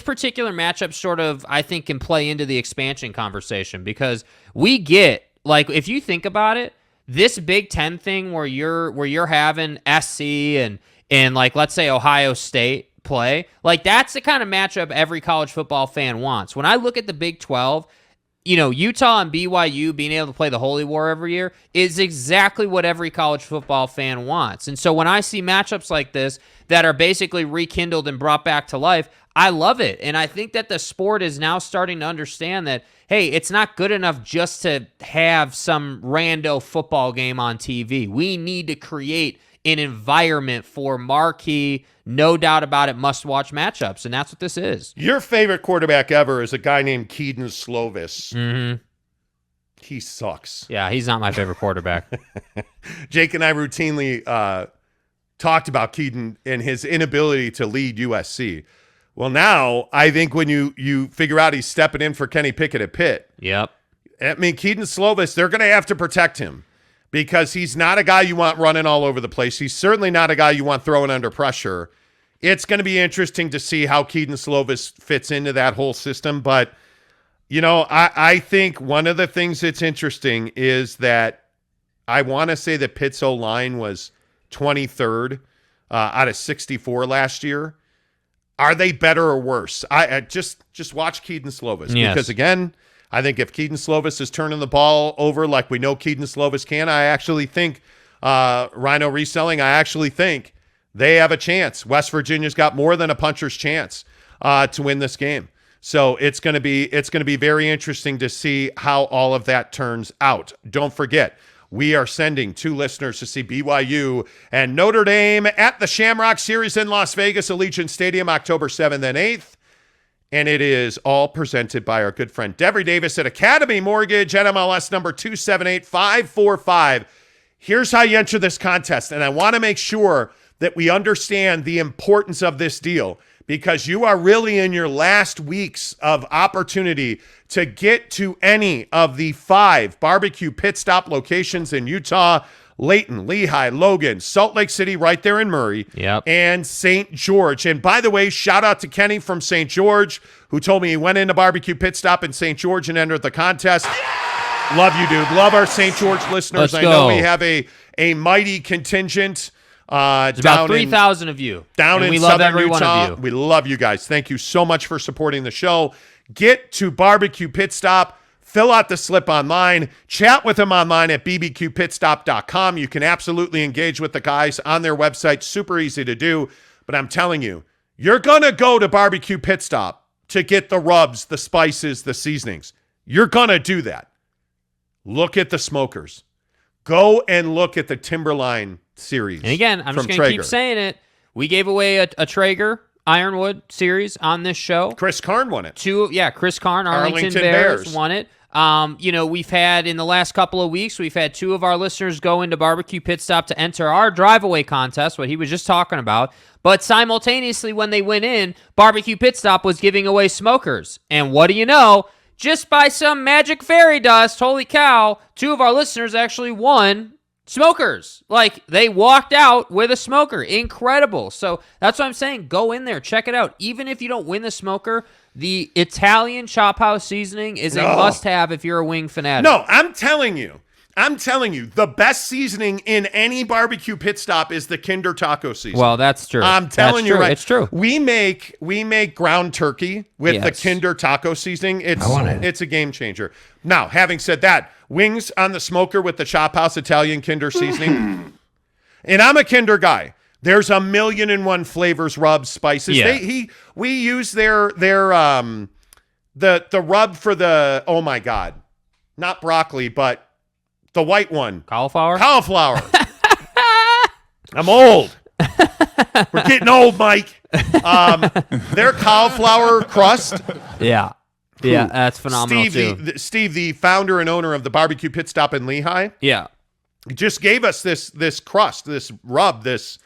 particular matchup sort of, I think, can play into the expansion conversation, because we get, like, if you think about it, this Big Ten thing where you're having SC and like, let's say Ohio State play, like, that's the kind of matchup every college football fan wants. When I look at the Big 12, Utah and BYU being able to play the Holy War every year is exactly what every college football fan wants. And so when I see matchups like this that are basically rekindled and brought back to life, I love it. And I think that the sport is now starting to understand that, hey, it's not good enough just to have some rando football game on TV. We need to create an environment for marquee, no doubt about it, must-watch matchups, and that's what this is. Your favorite quarterback ever is a guy named Keaton Slovis. Mm-hmm. He sucks. Yeah, he's not my favorite quarterback. Jake and I routinely talked about Keaton and his inability to lead USC. Well, now I think when you figure out he's stepping in for Kenny Pickett at Pitt. Yep. I mean, Keaton Slovis, they're going to have to protect him because he's not a guy you want running all over the place. He's certainly not a guy you want throwing under pressure. It's going to be interesting to see how Keaton Slovis fits into that whole system. But, I think one of the things that's interesting is that I want to say that Pitt's O-line was 23rd out of 64 last year. Are they better or worse? I just watch Keaton Slovis. Yes. Because, again, I think if Keaton Slovis is turning the ball over like we know Keaton Slovis can, I actually think Rhino Reselling, I actually think they have a chance. West Virginia's got more than a puncher's chance to win this game. So it's going to be very interesting to see how all of that turns out. Don't forget, we are sending 2 listeners to see BYU and Notre Dame at the Shamrock Series in Las Vegas, Allegiant Stadium, October 7th and 8th. And it is all presented by our good friend Devery Davis at Academy Mortgage, NMLS number 278545. Here's how you enter this contest. And I want to make sure that we understand the importance of this deal because you are really in your last weeks of opportunity to get to any of the 5 barbecue pit stop locations in Utah, Layton, Lehigh, Logan, Salt Lake City, right there in Murray, and St. George. And by the way, shout out to Kenny from St. George, who told me he went into barbecue pit stop in St. George and entered the contest. Love you, dude. Love our St. George listeners. Let's I know go. we have a mighty contingent. It's about 3,000 of you. Down and in we love Southern every Utah. one of you. We love you guys. Thank you so much for supporting the show. Get to Barbecue Pit Stop. Fill out the slip online. Chat with them online at bbqpitstop.com. You can absolutely engage with the guys on their website. Super easy to do. But I'm telling you, you're going to go to Barbecue Pit Stop to get the rubs, the spices, the seasonings. You're going to do that. Look at the smokers. Go and look at the Timberline series. And again, I'm just going to keep saying it. We gave away a Traeger Ironwood series on this show. Chris Karn won it. Chris Karn, Arlington Bears won it. We've had in the last couple of weeks, we've had 2 of our listeners go into Barbecue Pit Stop to enter our drive-away contest, what he was just talking about. But simultaneously, when they went in, Barbecue Pit Stop was giving away smokers. And what do you know? Just by some magic fairy dust, holy cow, 2 of our listeners actually won smokers. Like, they walked out with a smoker. Incredible. So that's what I'm saying. Go in there. Check it out. Even if you don't win the smoker, the Italian Chop House seasoning is a must-have if you're a wing fanatic. No, I'm telling you, the best seasoning in any barbecue pit stop is the Kinder Taco seasoning. Well, that's true. I'm telling you, right? It's true. We make ground turkey with the Kinder Taco seasoning. It's a game changer. Now, having said that, wings on the smoker with the Chop House Italian Kinder seasoning. And I'm a Kinder guy. There's 1,000,001 flavors, rubs, spices. Yeah. We use their the rub for the, oh my God, not broccoli, but the white one. Cauliflower. I'm old. We're getting old, Mike. Their cauliflower crust. Yeah, that's phenomenal too. Steve, the founder and owner of the Barbecue Pit Stop in Lehigh. Yeah, just gave us this crust, this rub, this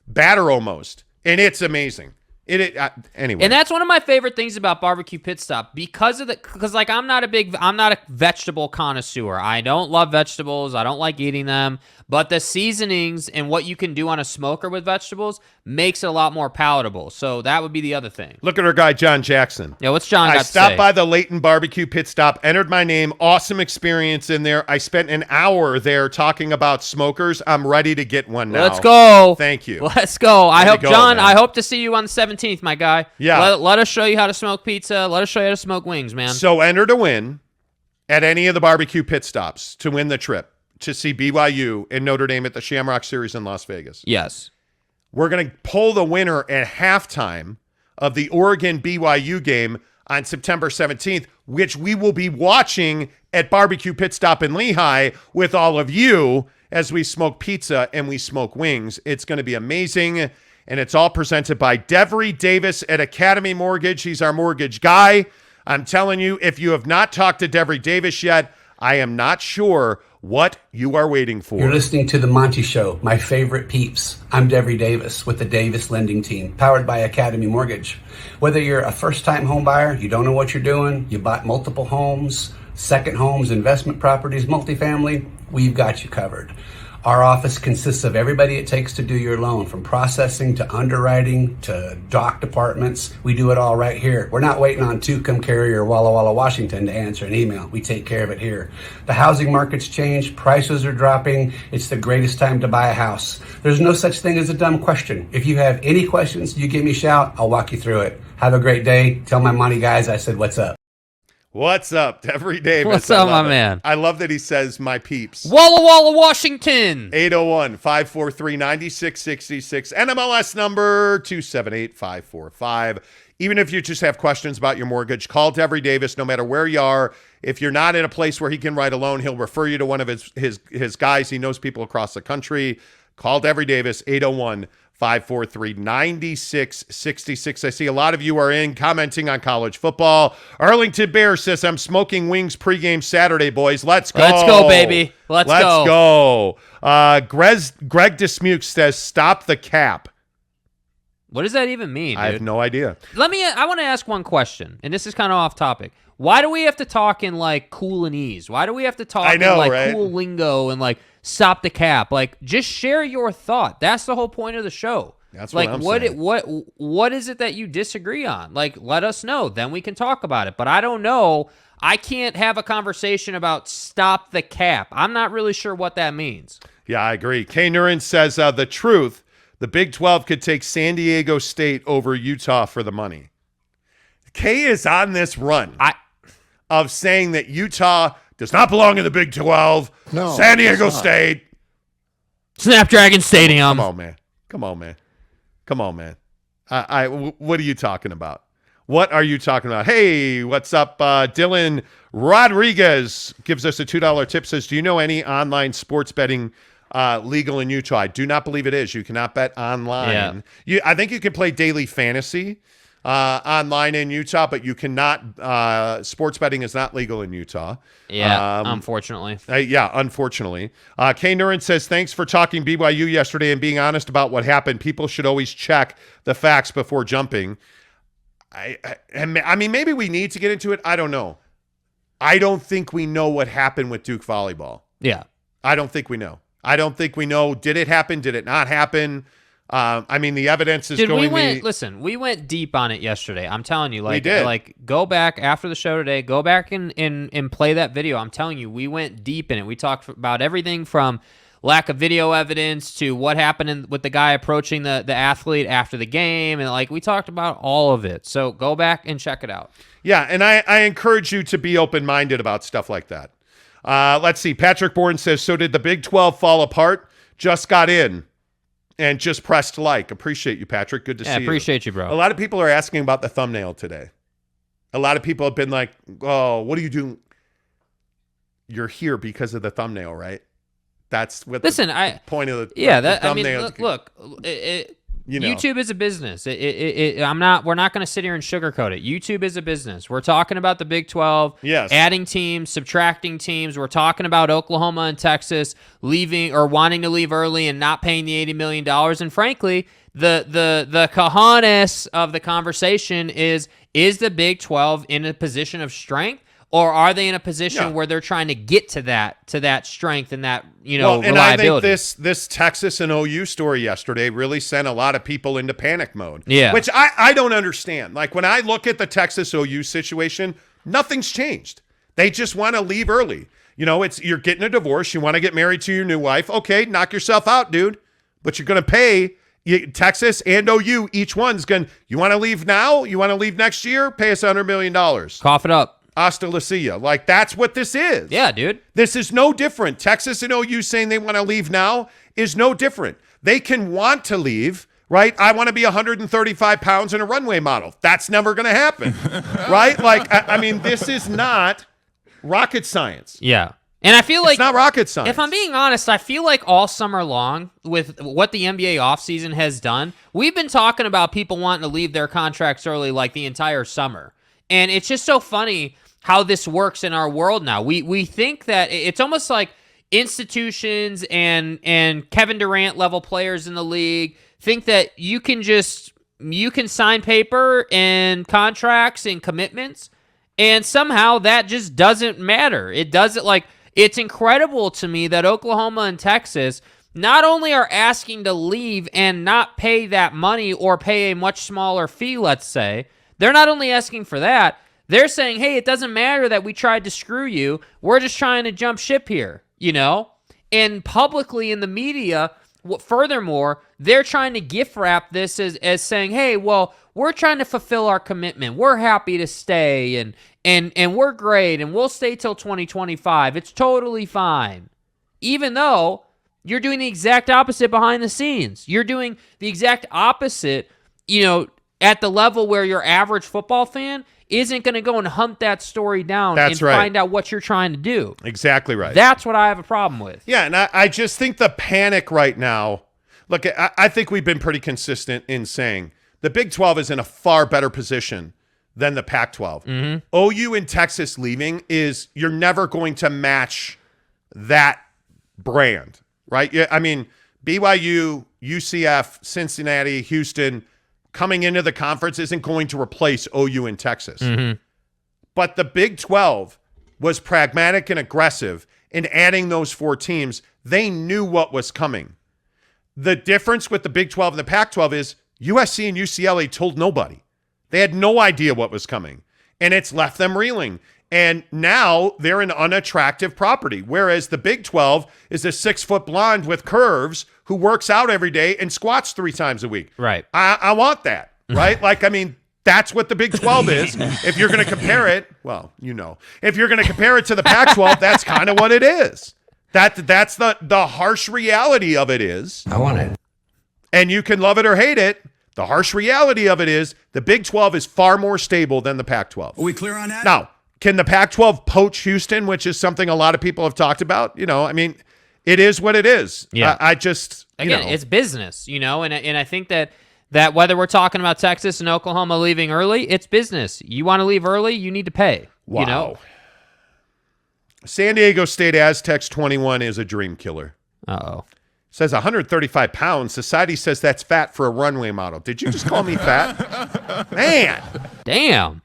batter almost, and it's amazing. Anyway, and that's one of my favorite things about Barbecue Pit Stop because I'm not a vegetable connoisseur. I don't love vegetables. I don't like eating them. But the seasonings and what you can do on a smoker with vegetables makes it a lot more palatable. So that would be the other thing. Look at our guy, John Jackson. Yeah, what's John got to say? I stopped by the Layton Barbecue Pit Stop, entered my name. Awesome experience in there. I spent an hour there talking about smokers. I'm ready to get one now. Let's go. Thank you. Let's go. I hope, John, man. I hope to see you on the 17th, my guy. Yeah. Let us show you how to smoke pizza. Let us show you how to smoke wings, man. So enter to win. at any of the barbecue pit stops to win the trip to see BYU and Notre Dame at the Shamrock Series in Las Vegas. Yes. We're going to pull the winner at halftime of the Oregon BYU game on September 17th, which we will be watching at Barbecue Pit Stop in Lehigh with all of you as we smoke pizza and we smoke wings. It's going to be amazing, and it's all presented by Devery Davis at Academy Mortgage. He's our mortgage guy. I'm telling you, if you have not talked to Devery Davis yet, I am not sure what you are waiting for. You're listening to The Monty Show, my favorite peeps. I'm Devery Davis with the Davis Lending Team, powered by Academy Mortgage. Whether you're a first-time home buyer, you don't know what you're doing, you bought multiple homes, second homes, investment properties, multifamily, we've got you covered. Our office consists of everybody it takes to do your loan, from processing to underwriting to doc departments. We do it all right here. We're not waiting on Tucumcari or Walla Walla, Washington to answer an email. We take care of it here. The housing market's changed. Prices are dropping. It's the greatest time to buy a house. There's no such thing as a dumb question. If you have any questions, you give me a shout. I'll walk you through it. Have a great day. Tell my money guys I said what's up. What's up, Devery Davis? What's up, my man? I love that he says my peeps. Walla Walla, Washington. 801-543-9666. NMLS number 278545. Even if you just have questions about your mortgage, call Devery Davis no matter where you are. If you're not in a place where he can write a loan, he'll refer you to one of his guys. He knows people across the country. Call Devery Davis, 801-543-9666. I see a lot of you are commenting on college football. Arlington Bear says, I'm smoking wings pregame Saturday, boys. Let's go. Let's go, baby. Let's go. Greg Dismuke says, stop the cap. What does that even mean, dude? I have no idea. I want to ask one question, and this is kind of off topic. Why do we have to talk in like coolingese? Why do we have to talk in like right? cool lingo and like stop the cap? Like, just share your thought. That's the whole point of the show. That's like, what I'm saying. what is it that you disagree on? Like, let us know. Then we can talk about it. But I don't know. I can't have a conversation about stop the cap. I'm not really sure what that means. Yeah, I agree. Kay Nurin says, the truth, the Big 12 could take San Diego State over Utah for the money. Kay is on this run of saying that Utah does not belong in the Big 12. No, San Diego State. Snapdragon Stadium. Come on, man. What are you talking about? What are you talking about? Hey, what's up? Dylan Rodriguez gives us a $2 tip, says, do you know any online sports betting legal in Utah? I do not believe it is. You cannot bet online. Yeah. I think you can play daily fantasy online in Utah, but you cannot. Sports betting is not legal in Utah. Yeah, unfortunately. Unfortunately. Kay Nurin says, thanks for talking BYU yesterday and being honest about what happened. People should always check the facts before jumping. I mean, maybe we need to get into it. I don't know. I don't think we know what happened with Duke volleyball. Yeah. I don't think we know. Did it happen? Did it not happen? I mean, the evidence is going. We went deep on it yesterday. I'm telling you, We did. like go back after the show today. Go back and play that video. I'm telling you, we went deep in it. We talked about everything from lack of video evidence to what happened with the guy approaching the athlete after the game, and like we talked about all of it. So go back and check it out. Yeah, and I encourage you to be open-minded about stuff like that. Let's see. Patrick Bourne says, so did the Big 12 fall apart? Just got in and just pressed like. Appreciate you, Patrick. Good to see you. Appreciate you, bro. A lot of people are asking about the thumbnail today. A lot of people have been like, oh, what are you doing? You're here because of the thumbnail, right? That's what the point of the thumbnail. Look, YouTube is a business. We're not going to sit here and sugarcoat it. YouTube is a business. We're talking about the Big 12, adding teams, subtracting teams. We're talking about Oklahoma and Texas leaving or wanting to leave early and not paying the $80 million. And frankly, the cojones of the conversation is the Big 12 in a position of strength? Or are they in a position where they're trying to get to that strength and that reliability? And I think this Texas and OU story yesterday really sent a lot of people into panic mode. Yeah, which I don't understand. Like when I look at the Texas OU situation, nothing's changed. They just want to leave early. You're getting a divorce. You want to get married to your new wife. Okay, knock yourself out, dude. But you're going to pay Texas and OU. Each one's going. You want to leave now? You want to leave next year? Pay us $100 million. Cough it up. Hasta la see ya. Like, that's what this is. Yeah, dude. This is no different. Texas and OU saying they want to leave now is no different. They can want to leave, right? I want to be 135 pounds in a runway model. That's never going to happen, right? Like, I mean, this is not rocket science. Yeah. And I feel like it's not rocket science. If I'm being honest, I feel like all summer long with what the NBA offseason has done, we've been talking about people wanting to leave their contracts early like the entire summer. And it's just so funny how this works in our world now. We think that it's almost like institutions and Kevin Durant level players in the league think that you can sign paper and contracts and commitments, and somehow that just doesn't matter. It doesn't, like, it's incredible to me that Oklahoma and Texas not only are asking to leave and not pay that money or pay a much smaller fee, let's say, they're not only asking for that, they're saying, hey, it doesn't matter that we tried to screw you. We're just trying to jump ship here, And publicly in the media, furthermore, they're trying to gift wrap this as saying, hey, well, we're trying to fulfill our commitment. We're happy to stay, and we're great, and we'll stay till 2025. It's totally fine. Even though you're doing the exact opposite behind the scenes. You're doing the exact opposite, at the level where your average football fan isn't going to go and hunt that story down find out what you're trying to do. Exactly right. That's what I have a problem with. Yeah, and I just think the panic right now, look, I think we've been pretty consistent in saying the Big 12 is in a far better position than the Pac-12. Mm-hmm. OU and Texas leaving you're never going to match that brand, right? Yeah, I mean, BYU, UCF, Cincinnati, Houston, coming into the conference isn't going to replace OU and Texas. Mm-hmm. But the Big 12 was pragmatic and aggressive in adding those 4 teams. They knew what was coming. The difference with the Big 12 and the Pac-12 is USC and UCLA told nobody. They had no idea what was coming, and it's left them reeling. And now they're an unattractive property, whereas the Big 12 is a 6-foot blonde with curves who works out every day and squats 3 times a week. Right. I want that, right? Like, I mean, that's what the Big 12 is. If you're going to compare it, well, if you're going to compare it to the Pac-12, that's kind of what it is. That's the harsh reality of it is. I want it. And you can love it or hate it. The harsh reality of it is the Big 12 is far more stable than the Pac-12. Are we clear on that? Now, can the Pac-12 poach Houston, which is something a lot of people have talked about? I mean, it is what it is. Yeah. I just, Again, it's business, and I think that whether we're talking about Texas and Oklahoma leaving early, it's business. You want to leave early, you need to pay. Wow. San Diego State Aztecs 21 is a dream killer. Uh-oh. Says 135 pounds. Society says that's fat for a runway model. Did you just call me fat? Man. Damn.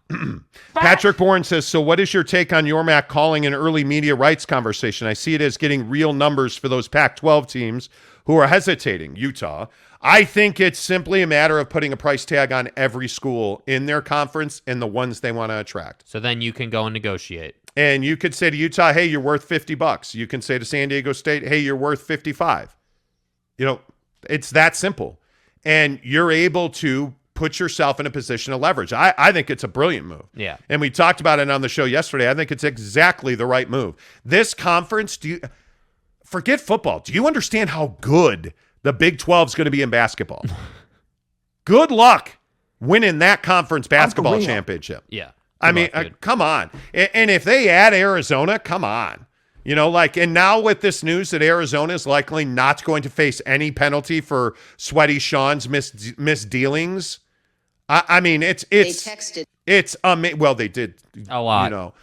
Patrick Bourne says, so what is your take on Yormack calling an early media rights conversation? I see it as getting real numbers for those Pac-12 teams who are hesitating. Utah. I think it's simply a matter of putting a price tag on every school in their conference and the ones they want to attract. So then you can go and negotiate. And you could say to Utah, hey, you're worth $50. You can say to San Diego State, hey, you're worth 55. It's that simple. And you're able to put yourself in a position of leverage. I think it's a brilliant move. Yeah. And we talked about it on the show yesterday. I think it's exactly the right move. This conference, forget football. Do you understand how good the Big 12 is going to be in basketball? Good luck winning that conference basketball championship. Yeah. I mean, come on. And if they add Arizona, come on. And now with this news that Arizona is likely not going to face any penalty for Sweaty Sean's misdealings. I mean, they texted. It's amazing. Well, they did a lot.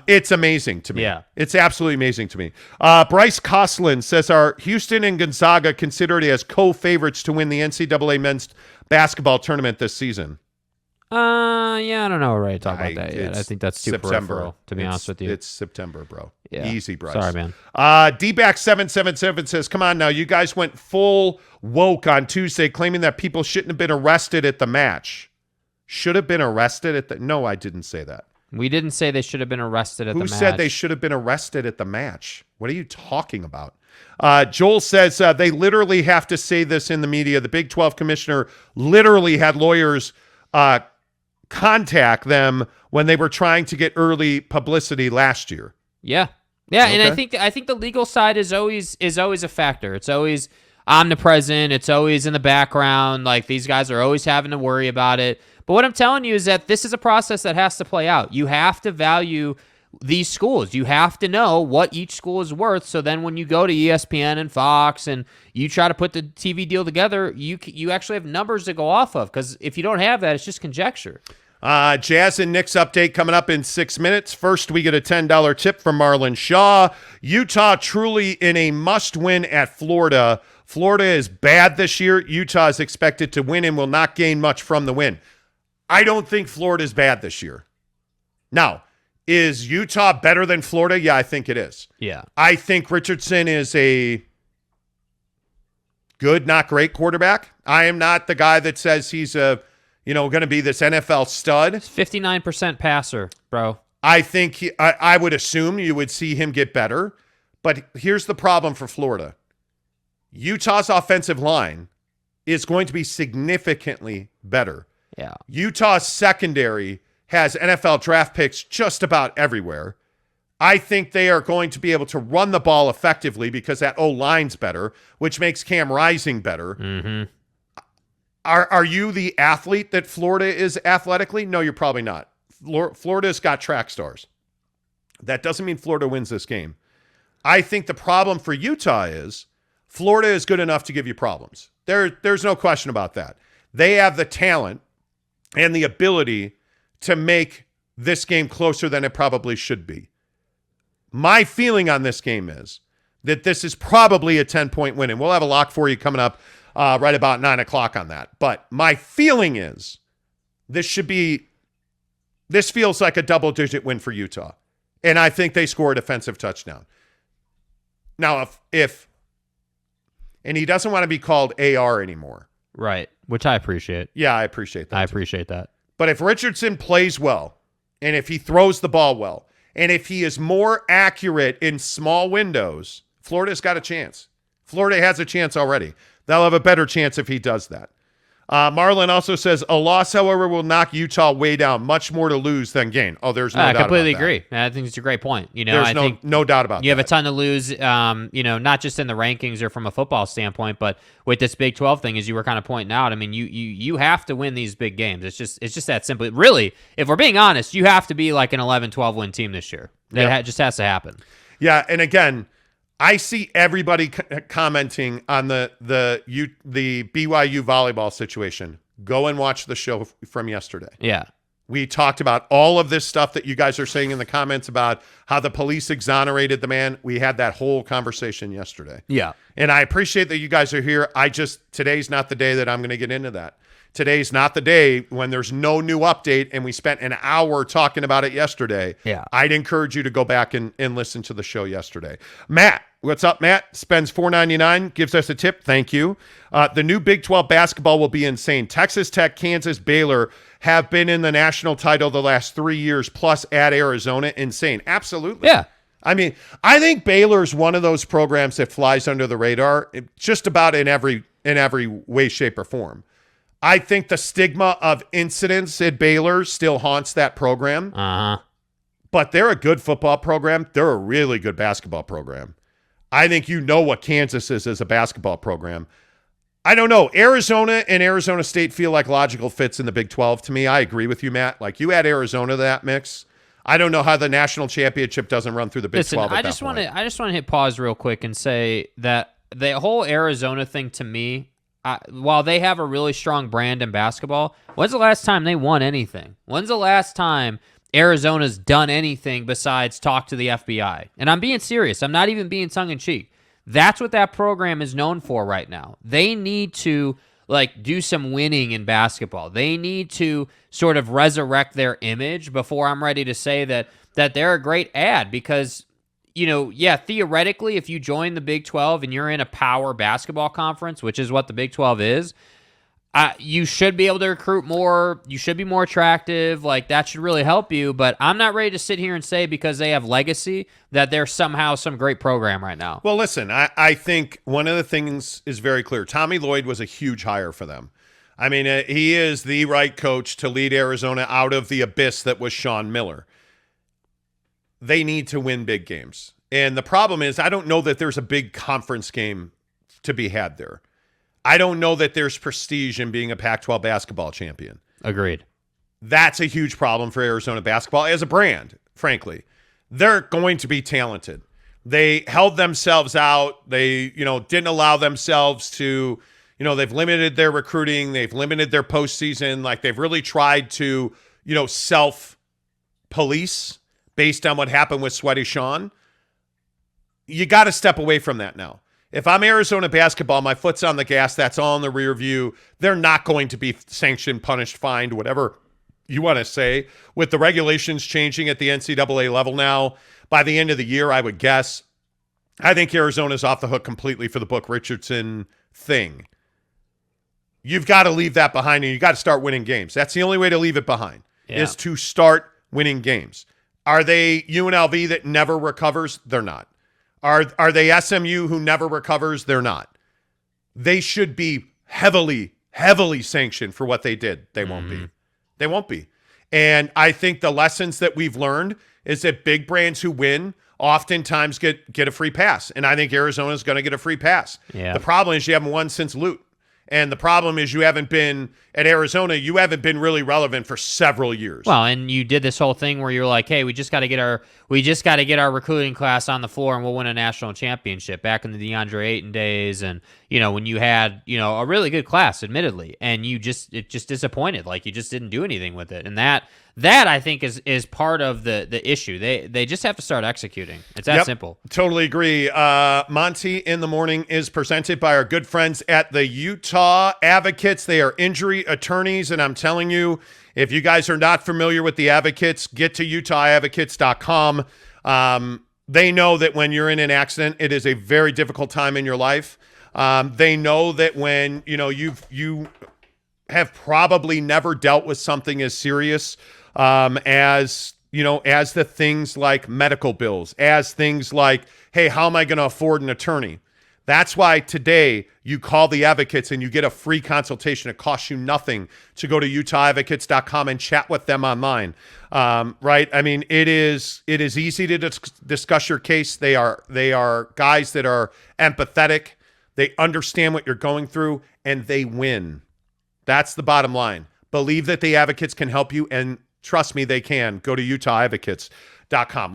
It's amazing to me. Yeah. It's absolutely amazing to me. Bryce Coslin says, are Houston and Gonzaga considered as co-favorites to win the NCAA men's basketball tournament this season? Yeah, I don't know. Right, talk about that yet. I think that's too September. Peripheral, to be honest with you. It's September, bro. Yeah. Easy, Bryce. Sorry, man. DBack777 says, come on now. You guys went full woke on Tuesday, claiming that people shouldn't have been arrested at the match. Should have been arrested at the... No, I didn't say that. We didn't say they should have been arrested at the match. Who said they should have been arrested at the match? What are you talking about? Joel says they literally have to say this in the media. The Big 12 commissioner literally had lawyers contact them when they were trying to get early publicity last year. Yeah. Yeah, Okay. and I think the legal side is always a factor. It's always omnipresent. It's always in the background. Like, these guys are always having to worry about it. But what I'm telling you is that this is a process that has to play out. You have to value these schools. You have to know what each school is worth. So then when you go to ESPN and Fox and you try to put the TV deal together, you actually have numbers to go off of. Because if you don't have that, it's just conjecture. Jazz and Knicks update coming up in 6 minutes. First, we get a $10 tip from Marlon Shaw. Utah truly in a must-win at Florida. Florida is bad this year. Utah is expected to win and will not gain much from the win. I don't think Florida is bad this year. Now, is Utah better than Florida? Yeah, I think it is. Yeah. I think Richardson is a good, not great quarterback. I am not the guy that says he's going to be this NFL stud. 59% passer, bro. I think I would assume you would see him get better. But here's the problem for Florida. Utah's offensive line is going to be significantly better. Yeah. Utah's secondary has NFL draft picks just about everywhere. I think they are going to be able to run the ball effectively because that O-line's better, which makes Cam Rising better. Mm-hmm. Are you the athlete that Florida is athletically? No, you're probably not. Florida's got track stars. That doesn't mean Florida wins this game. I think the problem for Utah is Florida is good enough to give you problems. There's no question about that. They have the talent and the ability to make this game closer than it probably should be. My feeling on this game is that this is probably a 10-point win, and we'll have a lock for you coming up right about 9 o'clock on that. But my feeling is this feels like a double-digit win for Utah, and I think they score a defensive touchdown. Now, and he doesn't want to be called AR anymore. Right, which I appreciate. Yeah, I appreciate that. I appreciate that. But if Richardson plays well, and if he throws the ball well, and if he is more accurate in small windows, Florida's got a chance. Florida has a chance already. They'll have a better chance if he does that. Marlon also says, a loss, however, will knock Utah way down. Much more to lose than gain. Oh, there's no doubt about that. I completely agree. I think it's a great point. There's no doubt about that. You have a ton to lose, not just in the rankings or from a football standpoint, but with this Big 12 thing, as you were kind of pointing out, I mean, you have to win these big games. It's just that simple. Really, if we're being honest, you have to be like an 11-12 win team this year. That just has to happen. Yeah, and again, I see everybody commenting on the BYU volleyball situation. Go and watch the show from yesterday. Yeah. We talked about all of this stuff that you guys are saying in the comments about how the police exonerated the man. We had that whole conversation yesterday. Yeah. And I appreciate that you guys are here. Today's not the day that I'm going to get into that. Today's not the day when there's no new update and we spent an hour talking about it yesterday. Yeah. I'd encourage you to go back and listen to the show yesterday. Matt, what's up, Matt? Spends $4.99, gives us a tip. Thank you. The new Big 12 basketball will be insane. Texas Tech, Kansas, Baylor have been in the national title the last 3 years, plus add Arizona. Insane. Absolutely. Yeah. I mean, I think Baylor's one of those programs that flies under the radar just about in every way, shape, or form. I think the stigma of incidents at Baylor still haunts that program. Uh-huh. But they're a good football program. They're a really good basketball program. I think you know what Kansas is as a basketball program. I don't know. Arizona and Arizona State feel like logical fits in the Big 12 to me. I agree with you, Matt. Like, you add Arizona to that mix. I don't know how the national championship doesn't run through the Big 12 at that point. I just want to hit pause real quick and say that the whole Arizona thing to me, while they have a really strong brand in basketball, when's the last time they won anything? When's the last time Arizona's done anything besides talk to the FBI? And I'm being serious. I'm not even being tongue-in-cheek. That's what that program is known for right now. They need to do some winning in basketball. They need to sort of resurrect their image before I'm ready to say that they're a great ad, because theoretically, if you join the Big 12 and you're in a power basketball conference, which is what the Big 12 is, you should be able to recruit more. You should be more attractive. That should really help you. But I'm not ready to sit here and say because they have legacy that they're somehow some great program right now. Well, listen, I think one of the things is very clear. Tommy Lloyd was a huge hire for them. I mean, he is the right coach to lead Arizona out of the abyss that was Sean Miller. They need to win big games. And the problem is, I don't know that there's a big conference game to be had there. I don't know that there's prestige in being a Pac-12 basketball champion. Agreed. That's a huge problem for Arizona basketball as a brand, frankly. They're going to be talented. They held themselves out. They, didn't allow themselves to, they've limited their recruiting. They've limited their postseason. Like, they've really tried to, self-police based on what happened with Sweaty Sean. You got to step away from that now. If I'm Arizona basketball, my foot's on the gas. That's all in the rear view. They're not going to be sanctioned, punished, fined, whatever you want to say. With the regulations changing at the NCAA level now, by the end of the year, I would guess, I think Arizona's off the hook completely for the Book Richardson thing. You've got to leave that behind, and you got to start winning games. That's the only way to leave it behind, is to start winning games. Are they UNLV that never recovers? They're not. Are they SMU who never recovers? They're not. They should be heavily, heavily sanctioned for what they did. They won't be. They won't be. And I think the lessons that we've learned is that big brands who win oftentimes get a free pass. And I think Arizona's going to get a free pass. Yeah. The problem is you haven't won since Lute. And the problem is you haven't been at Arizona. You haven't been really relevant for several years. Well, and you did this whole thing where you're like, "Hey, we just got to get our recruiting class on the floor, and we'll win a national championship." Back in the DeAndre Ayton days, and when you had a really good class, admittedly, and it just disappointed. Like, you just didn't do anything with it, and that I think is part of the issue. They just have to start executing. It's that simple. Totally agree. Monty in the Morning is presented by our good friends at the Utah Advocates. They are injury attorneys, and I'm telling you, if you guys are not familiar with the Advocates, get to UtahAdvocates.com. They know that when you're in an accident, it is a very difficult time in your life. They know that when you have probably never dealt with something as serious as the things like medical bills, as things like, hey, how am I going to afford an attorney? That's why today you call the Advocates and you get a free consultation. It costs you nothing to go to UtahAdvocates.com and chat with them online. Right? I mean, it is easy to discuss your case. They are guys that are empathetic. They understand what you're going through, and they win. That's the bottom line. Believe that the Advocates can help you, and trust me, they can. Go to UtahAdvocates.com.